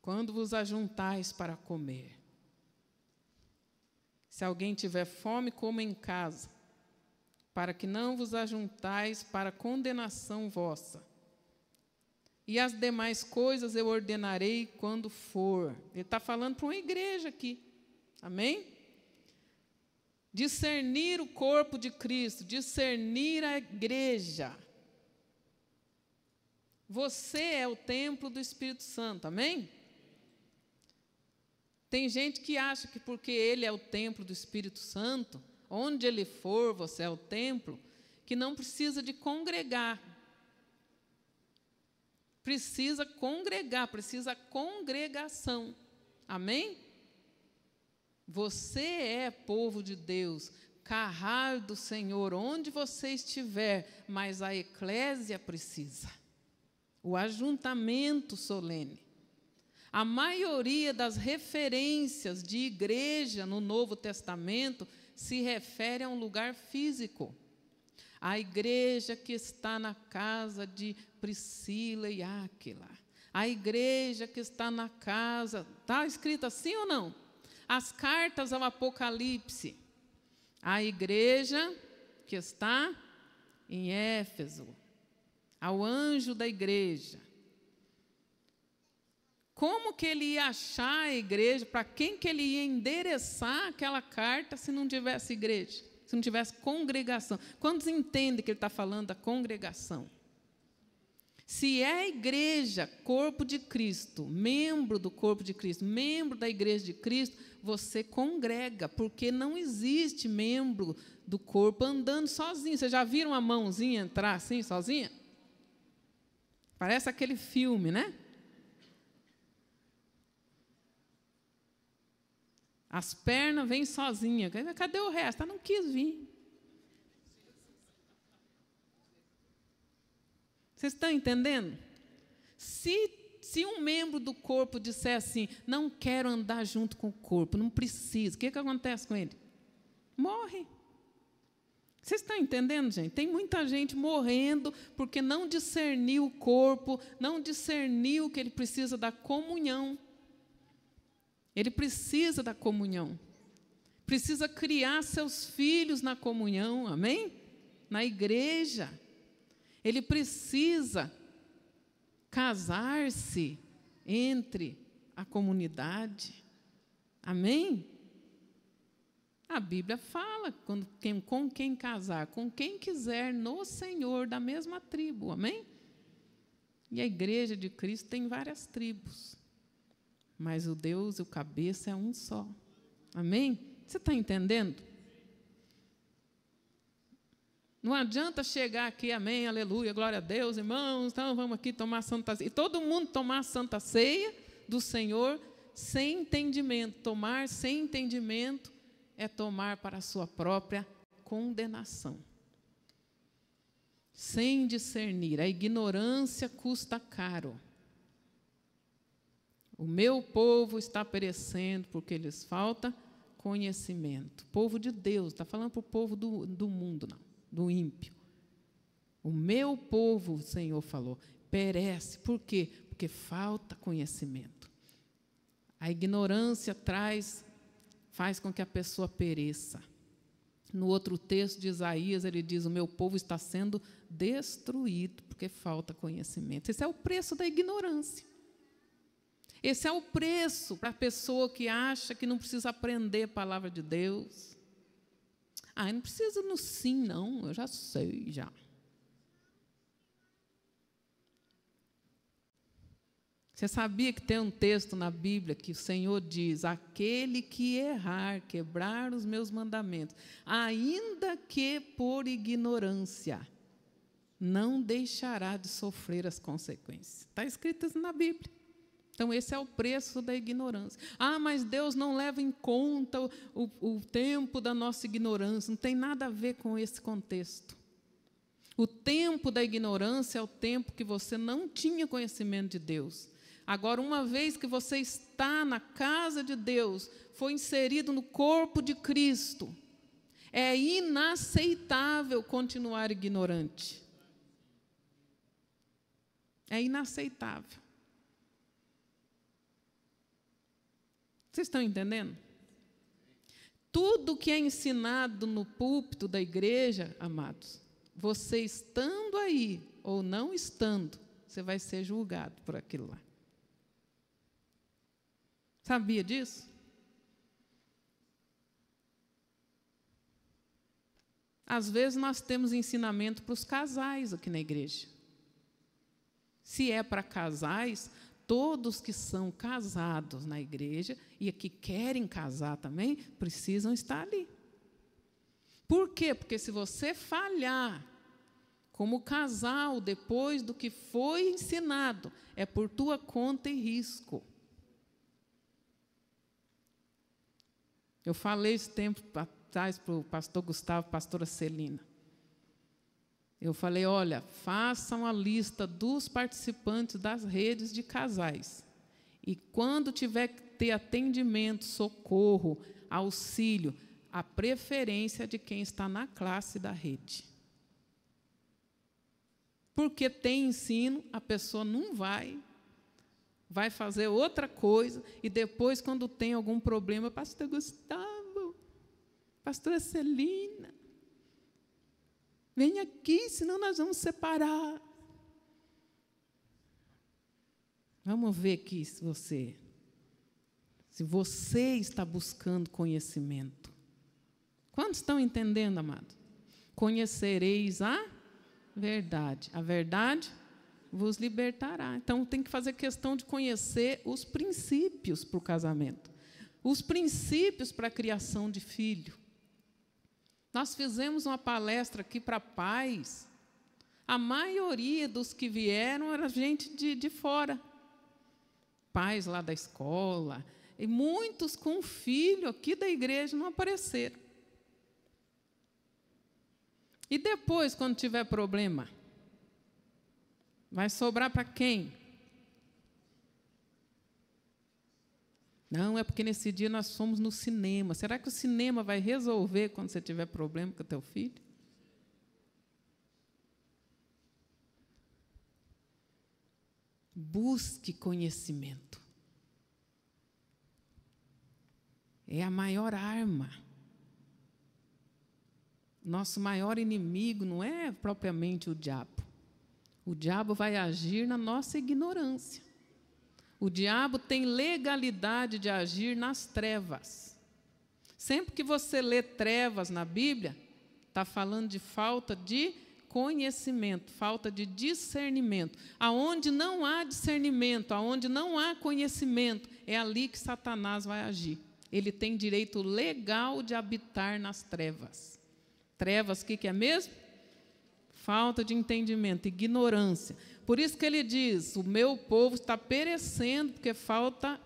Quando vos ajuntais para comer. Se alguém tiver fome, coma em casa, para que não vos ajuntais para condenação vossa. E as demais coisas eu ordenarei quando for. Ele está falando para uma igreja aqui. Amém? Discernir o corpo de Cristo, discernir a igreja. Você é o templo do Espírito Santo, amém? Tem gente que acha que porque ele é o templo do Espírito Santo, onde ele for, você é o templo, que não precisa de congregar. Precisa congregar, precisa congregação. Amém? Você é povo de Deus, carral do Senhor, onde você estiver, mas a eclésia precisa. O ajuntamento solene. A maioria das referências de igreja no Novo Testamento se refere a um lugar físico. A igreja que está na casa de Priscila e Áquila. A igreja que está na casa... Está escrito assim ou não? As cartas ao Apocalipse. A igreja que está em Éfeso. Ao anjo da igreja. Como que ele ia achar a igreja? Para quem que ele ia endereçar aquela carta se não tivesse igreja? Se não tivesse congregação? Quantos entendem que ele está falando da congregação? Se é a igreja, corpo de Cristo, membro do corpo de Cristo, membro da igreja de Cristo, você congrega, porque não existe membro do corpo andando sozinho. Vocês já viram a mãozinha entrar assim, sozinha? Parece aquele filme, né? As pernas vêm sozinhas. Cadê o resto? Não quis vir. Vocês estão entendendo? Se um membro do corpo disser assim, não quero andar junto com o corpo, não preciso, o que acontece com ele? Morre. Vocês estão entendendo, gente? Tem muita gente morrendo porque não discerniu o corpo, não discerniu que ele precisa da comunhão. Ele precisa da comunhão. Precisa criar seus filhos na comunhão, amém? Na igreja. Ele precisa casar-se entre a comunidade. Amém? A Bíblia fala com quem casar, com quem quiser no Senhor, da mesma tribo. Amém? E a igreja de Cristo tem várias tribos, mas o Deus, o cabeça, é um só. Amém? Você está entendendo? Não adianta chegar aqui, amém, aleluia, glória a Deus, irmãos, então vamos aqui tomar a Santa Ceia. E todo mundo tomar a Santa Ceia do Senhor sem entendimento. Tomar sem entendimento é tomar para a sua própria condenação. Sem discernir. A ignorância custa caro. O meu povo está perecendo porque lhes falta conhecimento. Povo de Deus, está falando para o povo do mundo, não, do ímpio. O meu povo, o Senhor falou, perece. Por quê? Porque falta conhecimento. A ignorância faz com que a pessoa pereça. No outro texto de Isaías, ele diz, o meu povo está sendo destruído porque falta conhecimento. Esse é o preço da ignorância. Esse é o preço para a pessoa que acha que não precisa aprender a palavra de Deus. Eu não preciso no sim, não, eu já sei, já. Você sabia que tem um texto na Bíblia que o Senhor diz, aquele que errar, quebrar os meus mandamentos, ainda que por ignorância, não deixará de sofrer as consequências. Está escrito isso na Bíblia. Então, esse é o preço da ignorância. Mas Deus não leva em conta o tempo da nossa ignorância. Não tem nada a ver com esse contexto. O tempo da ignorância é o tempo que você não tinha conhecimento de Deus. Agora, uma vez que você está na casa de Deus, foi inserido no corpo de Cristo, é inaceitável continuar ignorante. É inaceitável. Vocês estão entendendo? Tudo que é ensinado no púlpito da igreja, amados, você estando aí ou não estando, você vai ser julgado por aquilo lá. Sabia disso? Às vezes nós temos ensinamento para os casais aqui na igreja. Se é para casais, todos que são casados na igreja e que querem casar também, precisam estar ali. Por quê? Porque se você falhar como casal depois do que foi ensinado, é por tua conta e risco. Eu falei esse tempo atrás para o pastor Gustavo, pastora Celina. Eu falei, olha, façam a lista dos participantes das redes de casais. E quando tiver que ter atendimento, socorro, auxílio, a preferência de quem está na classe da rede. Porque tem ensino, a pessoa não vai fazer outra coisa, e depois, quando tem algum problema, pastor Gustavo, pastora Celina, vem aqui, senão nós vamos separar. Vamos ver aqui se você está buscando conhecimento. Quantos estão entendendo, amado? Conhecereis a verdade vos libertará. Então, tem que fazer questão de conhecer os princípios para o casamento, os princípios para a criação de filho. Nós fizemos uma palestra aqui para pais. A maioria dos que vieram era gente de fora. Pais lá da escola. E muitos com filho aqui da igreja não apareceram. E depois, quando tiver problema, vai sobrar para quem? Não, é porque nesse dia nós fomos no cinema. Será que o cinema vai resolver quando você tiver problema com o teu filho? Busque conhecimento. É a maior arma. Nosso maior inimigo não é propriamente o diabo. O diabo vai agir na nossa ignorância. O diabo tem legalidade de agir nas trevas. Sempre que você lê trevas na Bíblia, está falando de falta de conhecimento, falta de discernimento. Aonde não há discernimento, aonde não há conhecimento, é ali que Satanás vai agir. Ele tem direito legal de habitar nas trevas. Trevas, o que é mesmo? Falta de entendimento, ignorância. Por isso que ele diz, o meu povo está perecendo, porque falta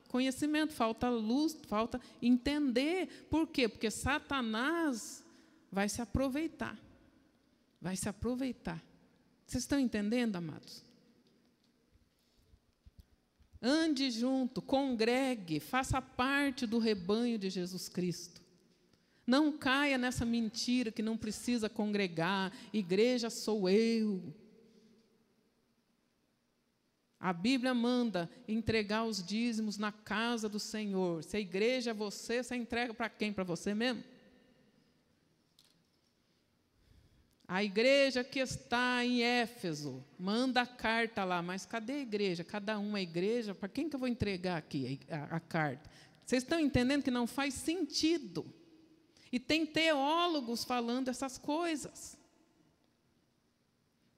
conhecimento, falta luz, falta entender. Por quê? Porque Satanás vai se aproveitar. Vai se aproveitar. Vocês estão entendendo, amados? Ande junto, congregue, faça parte do rebanho de Jesus Cristo. Não caia nessa mentira que não precisa congregar, igreja sou eu. A Bíblia manda entregar os dízimos na casa do Senhor. Se a igreja é você entrega para quem? Para você mesmo? A igreja que está em Éfeso, manda a carta lá, mas cadê a igreja? Cada uma é igreja, para quem que eu vou entregar aqui a carta? Vocês estão entendendo que não faz sentido? E tem teólogos falando essas coisas.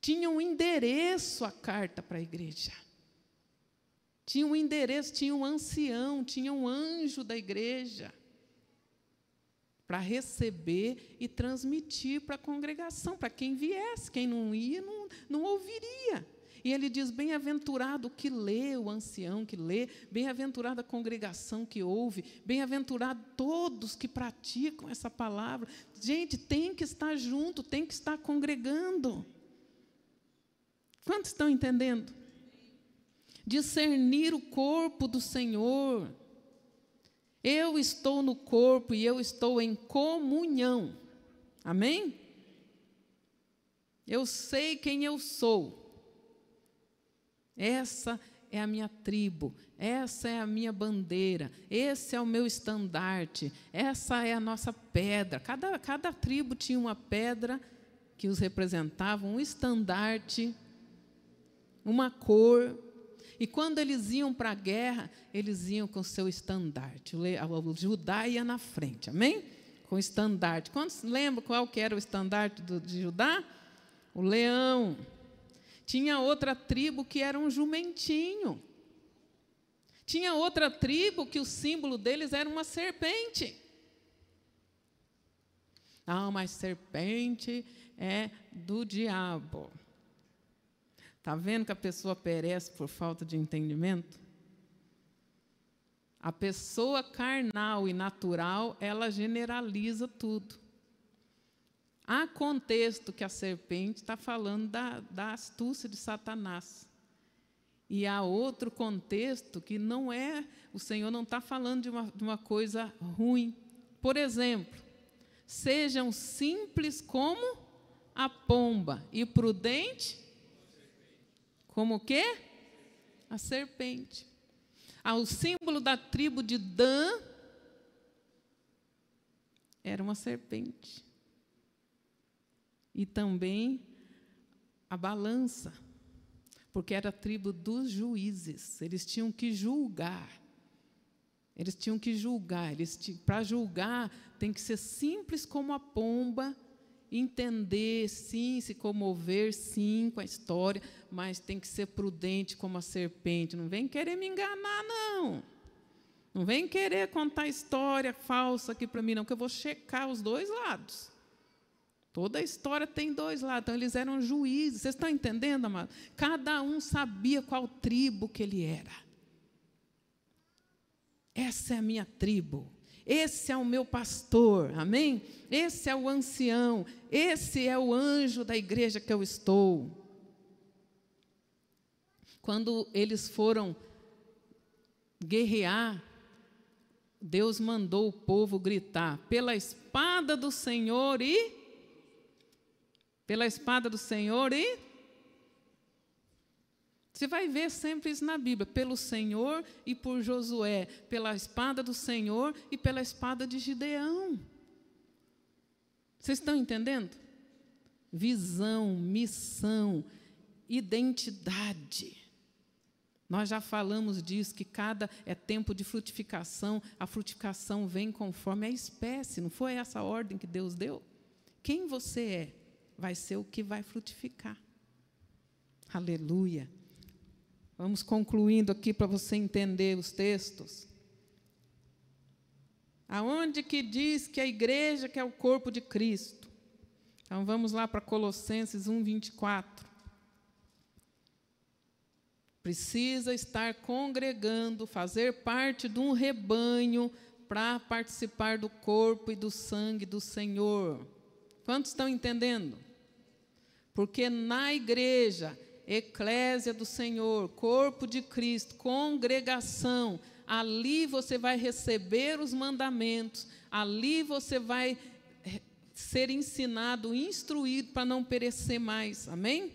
Tinha um endereço a carta para a igreja. Tinha um endereço, tinha um ancião, tinha um anjo da igreja para receber e transmitir para a congregação, para quem viesse. Quem não ia, não ouviria. E ele diz, bem-aventurado o que lê, o ancião que lê, bem-aventurada a congregação que ouve, bem-aventurado todos que praticam essa palavra. Gente, tem que estar junto, tem que estar congregando. Quantos estão entendendo? Discernir o corpo do Senhor. Eu estou no corpo e eu estou em comunhão. Amém? Eu sei quem eu sou. Essa é a minha tribo, essa é a minha bandeira, esse é o meu estandarte, essa é a nossa pedra. Cada tribo tinha uma pedra que os representava, um estandarte, uma cor. E quando eles iam para a guerra, eles iam com o seu estandarte. O Judá ia na frente, amém? Com o estandarte. Quantos lembram qual que era o estandarte de Judá? O leão. Tinha outra tribo que era um jumentinho. Tinha outra tribo que o símbolo deles era uma serpente. Ah, mas serpente é do diabo. Está vendo que a pessoa perece por falta de entendimento? A pessoa carnal e natural, ela generaliza tudo. Há contexto que a serpente está falando da astúcia de Satanás. E há outro contexto que não é, o Senhor não está falando de uma coisa ruim. Por exemplo, sejam simples como a pomba e prudente como o quê? A serpente. O símbolo da tribo de Dan era uma serpente. E também a balança, porque era a tribo dos juízes. Eles tinham que julgar. Eles tinham que julgar. Para julgar, tem que ser simples como a pomba, entender, sim, se comover, sim, com a história, mas tem que ser prudente como a serpente. Não vem querer me enganar, não. Não vem querer contar história falsa aqui para mim, não, que eu vou checar os dois lados. Toda a história tem dois lados. Então, eles eram juízes. Vocês estão entendendo, amado? Cada um sabia qual tribo que ele era. Essa é a minha tribo. Esse é o meu pastor. Amém? Esse é o ancião. Esse é o anjo da igreja que eu estou. Quando eles foram guerrear, Deus mandou o povo gritar, pela espada do Senhor e... Pela espada do Senhor e... Você vai ver sempre isso na Bíblia, pelo Senhor e por Josué, pela espada do Senhor e pela espada de Gideão. Vocês estão entendendo? Visão, missão identidade. Nós já falamos disso, que cada é tempo de frutificação, a frutificação vem conforme a espécie, não foi essa a ordem que Deus deu? Quem você é, vai ser o que vai frutificar. Aleluia. Vamos concluindo aqui para você entender os textos. Aonde que diz que a igreja que é o corpo de Cristo? Então, vamos lá para Colossenses 1:24. Precisa estar congregando, fazer parte de um rebanho para participar do corpo e do sangue do Senhor. Quantos estão entendendo? Porque na igreja, eclésia do Senhor, corpo de Cristo, congregação, ali você vai receber os mandamentos, ali você vai ser ensinado, instruído para não perecer mais. Amém?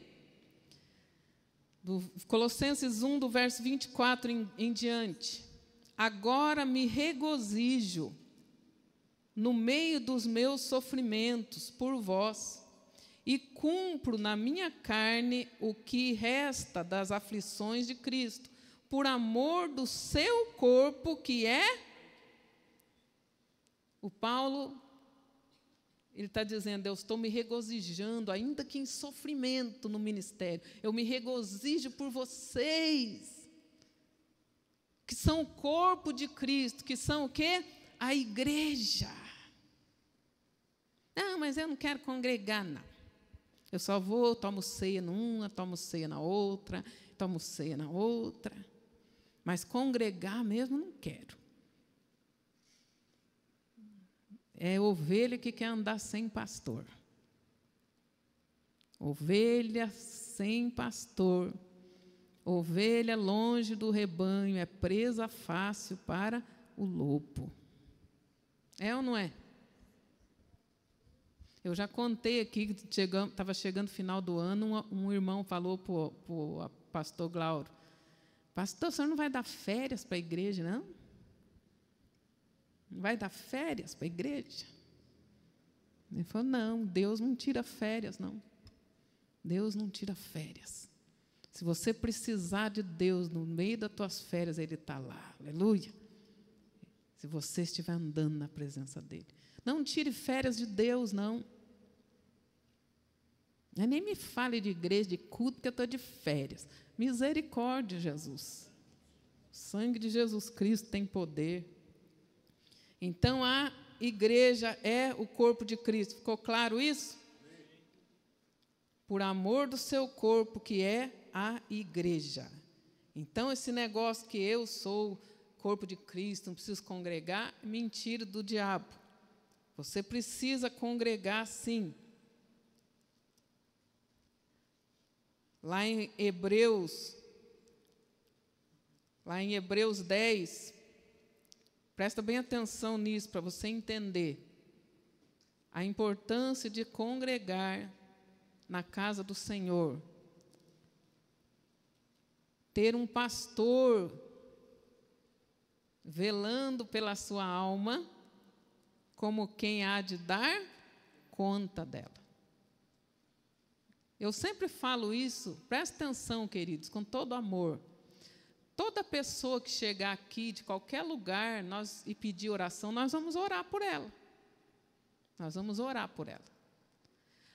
Do Colossenses 1, do verso 24 em diante. Agora me regozijo no meio dos meus sofrimentos por vós, e cumpro na minha carne o que resta das aflições de Cristo, por amor do seu corpo, que é... O Paulo, ele está dizendo, eu estou me regozijando, ainda que em sofrimento no ministério, eu me regozijo por vocês, que são o corpo de Cristo, que são o quê? A igreja. Não, mas eu não quero congregar, não. Eu só vou, tomo ceia numa, tomo ceia na outra, tomo ceia na outra. Mas congregar mesmo não quero. É ovelha que quer andar sem pastor. Ovelha sem pastor. Ovelha longe do rebanho, é presa fácil para o lobo. É ou não é? Eu já contei aqui, estava chegando o final do ano, um irmão falou para o pastor Glauro, pastor, o senhor não vai dar férias para a igreja, não? Não vai dar férias para a igreja? Ele falou, não, Deus não tira férias, não. Deus não tira férias. Se você precisar de Deus no meio das tuas férias, Ele está lá, aleluia. Se você estiver andando na presença dEle. Não tire férias de Deus, não. Nem me fale de igreja, de culto, que eu estou de férias. Misericórdia, Jesus. O sangue de Jesus Cristo tem poder. Então, a igreja é o corpo de Cristo. Ficou claro isso? Por amor do seu corpo, que é a igreja. Então, esse negócio que eu sou corpo de Cristo, não preciso congregar, é mentira do diabo. Você precisa congregar, sim. Lá em Hebreus 10, presta bem atenção nisso, para você entender a importância de congregar na casa do Senhor. Ter um pastor velando pela sua alma, como quem há de dar conta dela. Eu sempre falo isso, presta atenção, queridos, com todo amor. Toda pessoa que chegar aqui, de qualquer lugar, e pedir oração, nós vamos orar por ela. Nós vamos orar por ela.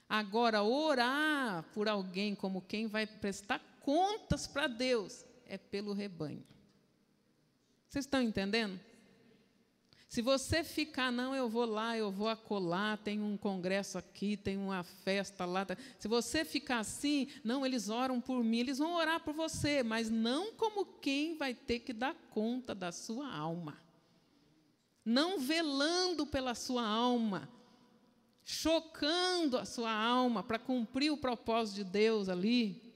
Agora, orar por alguém como quem vai prestar contas para Deus, é pelo rebanho. Vocês estão entendendo? Se você ficar, não, eu vou lá, eu vou acolá, tem um congresso aqui, tem uma festa lá. Se você ficar assim, não, eles oram por mim, eles vão orar por você, mas não como quem vai ter que dar conta da sua alma. Não velando pela sua alma, chocando a sua alma para cumprir o propósito de Deus ali.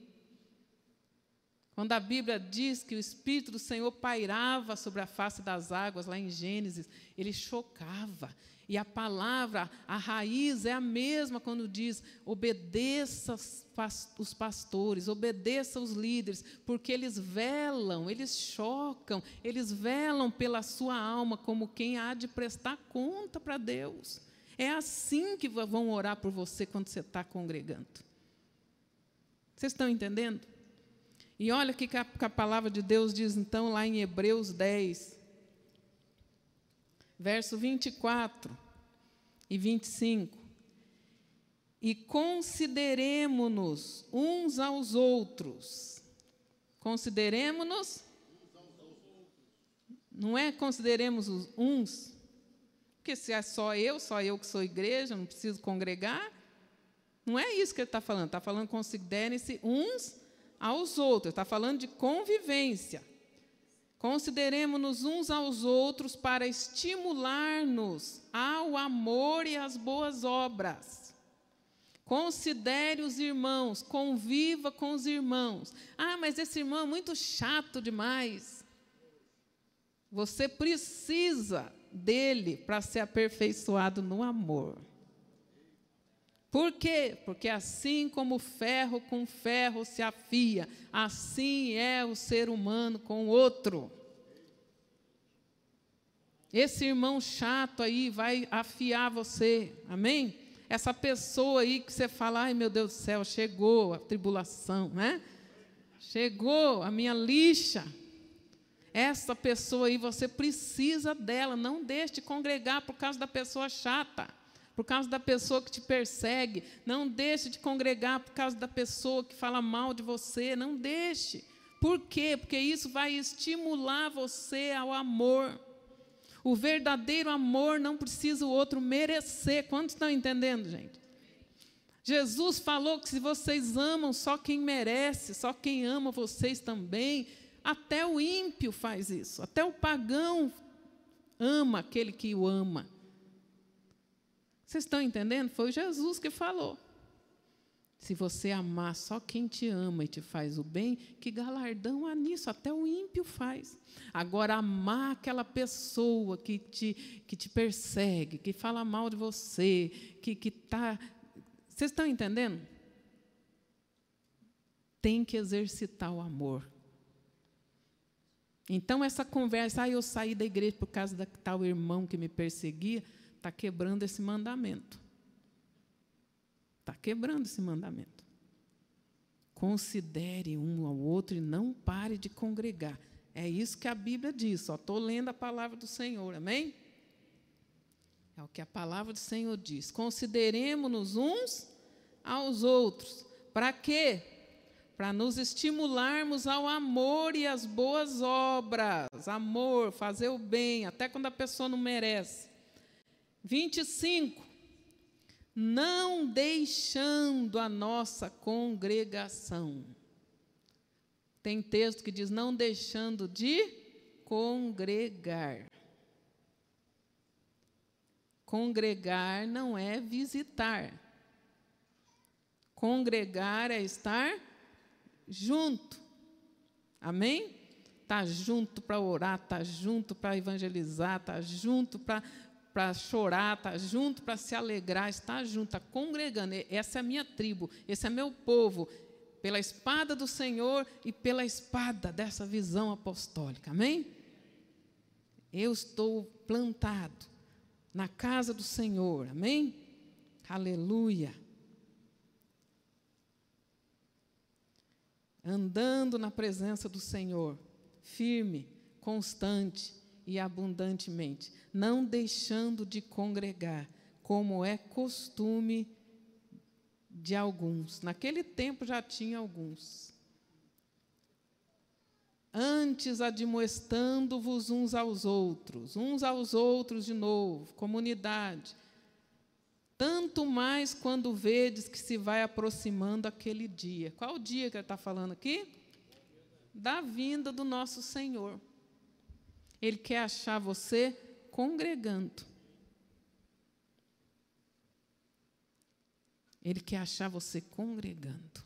Quando a Bíblia diz que o Espírito do Senhor pairava sobre a face das águas, lá em Gênesis, ele chocava. E a palavra, a raiz é a mesma quando diz, obedeça os pastores, obedeça os líderes, porque eles velam, eles chocam, eles velam pela sua alma, como quem há de prestar conta para Deus. É assim que vão orar por você quando você está congregando. Vocês estão entendendo? E olha o que a palavra de Deus diz, então, lá em Hebreus 10, verso 24 e 25. E consideremo-nos uns aos outros. Consideremo-nos. Não é consideremos os uns. Porque se é só eu que sou igreja, não preciso congregar. Não é isso que ele está falando. Está falando considerem-se uns aos outros. Está falando de convivência. Consideremo-nos uns aos outros para estimular-nos ao amor e às boas obras. Considere os irmãos, conviva com os irmãos. Ah, mas esse irmão é muito chato demais. Você precisa dele para ser aperfeiçoado no amor. Por quê? Porque assim como ferro com ferro se afia, assim é o ser humano com o outro. Esse irmão chato aí vai afiar você, amém? Essa pessoa aí que você fala, ai meu Deus do céu, chegou a tribulação, né? Chegou a minha lixa. Essa pessoa aí, você precisa dela, não deixe de congregar por causa da pessoa chata, por causa da pessoa que te persegue, não deixe de congregar por causa da pessoa que fala mal de você, não deixe. Por quê? Porque isso vai estimular você ao amor. O verdadeiro amor não precisa o outro merecer. Quantos estão entendendo, gente? Jesus falou que se vocês amam só quem merece, só quem ama vocês também, até o ímpio faz isso, até o pagão ama aquele que o ama. Vocês estão entendendo? Foi Jesus que falou. Se você amar só quem te ama e te faz o bem, que galardão há nisso? Até o ímpio faz. Agora, amar aquela pessoa que te persegue, que fala mal de você, que está... Vocês estão entendendo? Tem que exercitar o amor. Então, essa conversa, eu saí da igreja por causa da tal irmão que me perseguia, está quebrando esse mandamento. Está quebrando esse mandamento. Considere um ao outro e não pare de congregar. É isso que a Bíblia diz. Só estou lendo a palavra do Senhor, amém? É o que a palavra do Senhor diz. Consideremos-nos uns aos outros. Para quê? Para nos estimularmos ao amor e às boas obras. Amor, fazer o bem, até quando a pessoa não merece. 25. Não deixando a nossa congregação. Tem texto que diz, não deixando de congregar. Congregar não é visitar. Congregar é estar junto. Amém? Está junto para orar, está junto para evangelizar, está junto para chorar, está junto para se alegrar, está junto, está congregando. Essa é a minha tribo, esse é meu povo, pela espada do Senhor e pela espada dessa visão apostólica. Amém? Eu estou plantado na casa do Senhor. Amém? Aleluia. Andando na presença do Senhor, firme, constante e abundantemente, não deixando de congregar, como é costume de alguns. Naquele tempo já tinha alguns. Antes admoestando-vos uns aos outros de novo, comunidade. Tanto mais quando vedes que se vai aproximando aquele dia. Qual o dia que ele está falando aqui? Da vinda do nosso Senhor. Ele quer achar você congregando. Ele quer achar você congregando.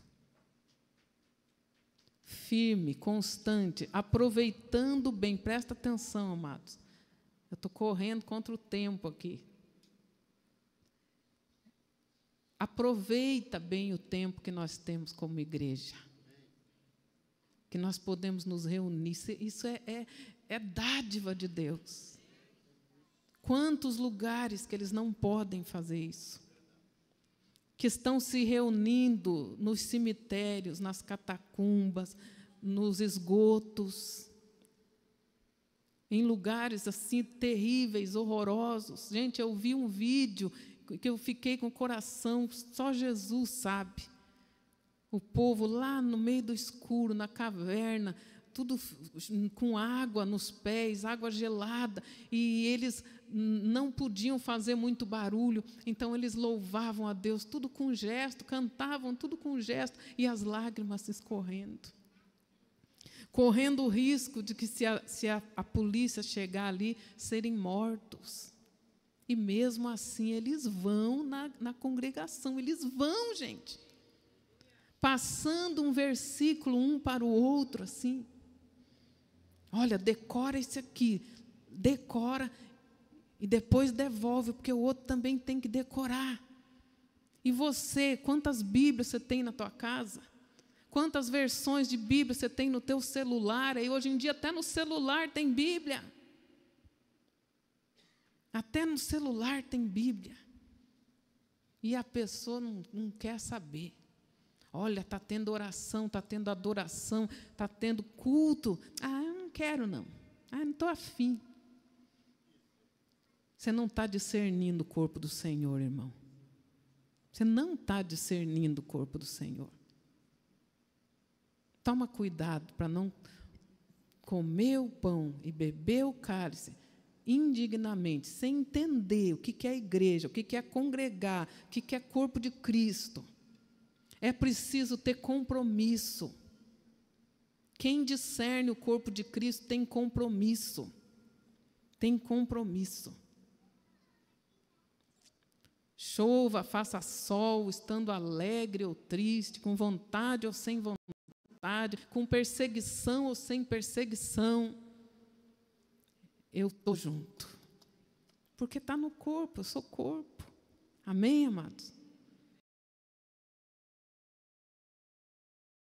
Firme, constante, aproveitando bem. Presta atenção, amados. Eu estou correndo contra o tempo aqui. Aproveita bem o tempo que nós temos como igreja. Que nós podemos nos reunir. Isso é dádiva de Deus. Quantos lugares que eles não podem fazer isso? que estão se reunindo nos cemitérios, nas catacumbas, nos esgotos, em lugares assim terríveis, horrorosos. Gente, eu vi um vídeo que eu fiquei com o coração, só Jesus sabe. O povo lá no meio do escuro, na caverna, tudo com água nos pés, água gelada, e eles não podiam fazer muito barulho, então eles louvavam a Deus, tudo com gesto, cantavam tudo com gesto, e as lágrimas escorrendo. Correndo o risco de que, se a polícia chegar ali, serem mortos. E mesmo assim, eles vão na congregação, eles vão, gente. Passando um versículo um para o outro, assim. Olha, decora esse aqui, decora e depois devolve, porque o outro também tem que decorar. E você, quantas Bíblias você tem na tua casa? Quantas versões de Bíblia você tem no teu celular? E hoje em dia até no celular tem Bíblia. Até no celular tem Bíblia. E a pessoa não quer saber. Olha, está tendo oração, está tendo adoração, está tendo culto. Ah, eu não quero, não. Ah, não estou afim. Você não está discernindo o corpo do Senhor, irmão. Você não está discernindo o corpo do Senhor. Toma cuidado para não comer o pão e beber o cálice indignamente, sem entender o que é a igreja, o que é congregar, o que é corpo de Cristo. É preciso ter compromisso. Quem discerne o corpo de Cristo tem compromisso. Tem compromisso. Chova, faça sol, estando alegre ou triste, com vontade ou sem vontade, com perseguição ou sem perseguição, eu estou junto. Porque está no corpo, eu sou corpo. Amém, amados?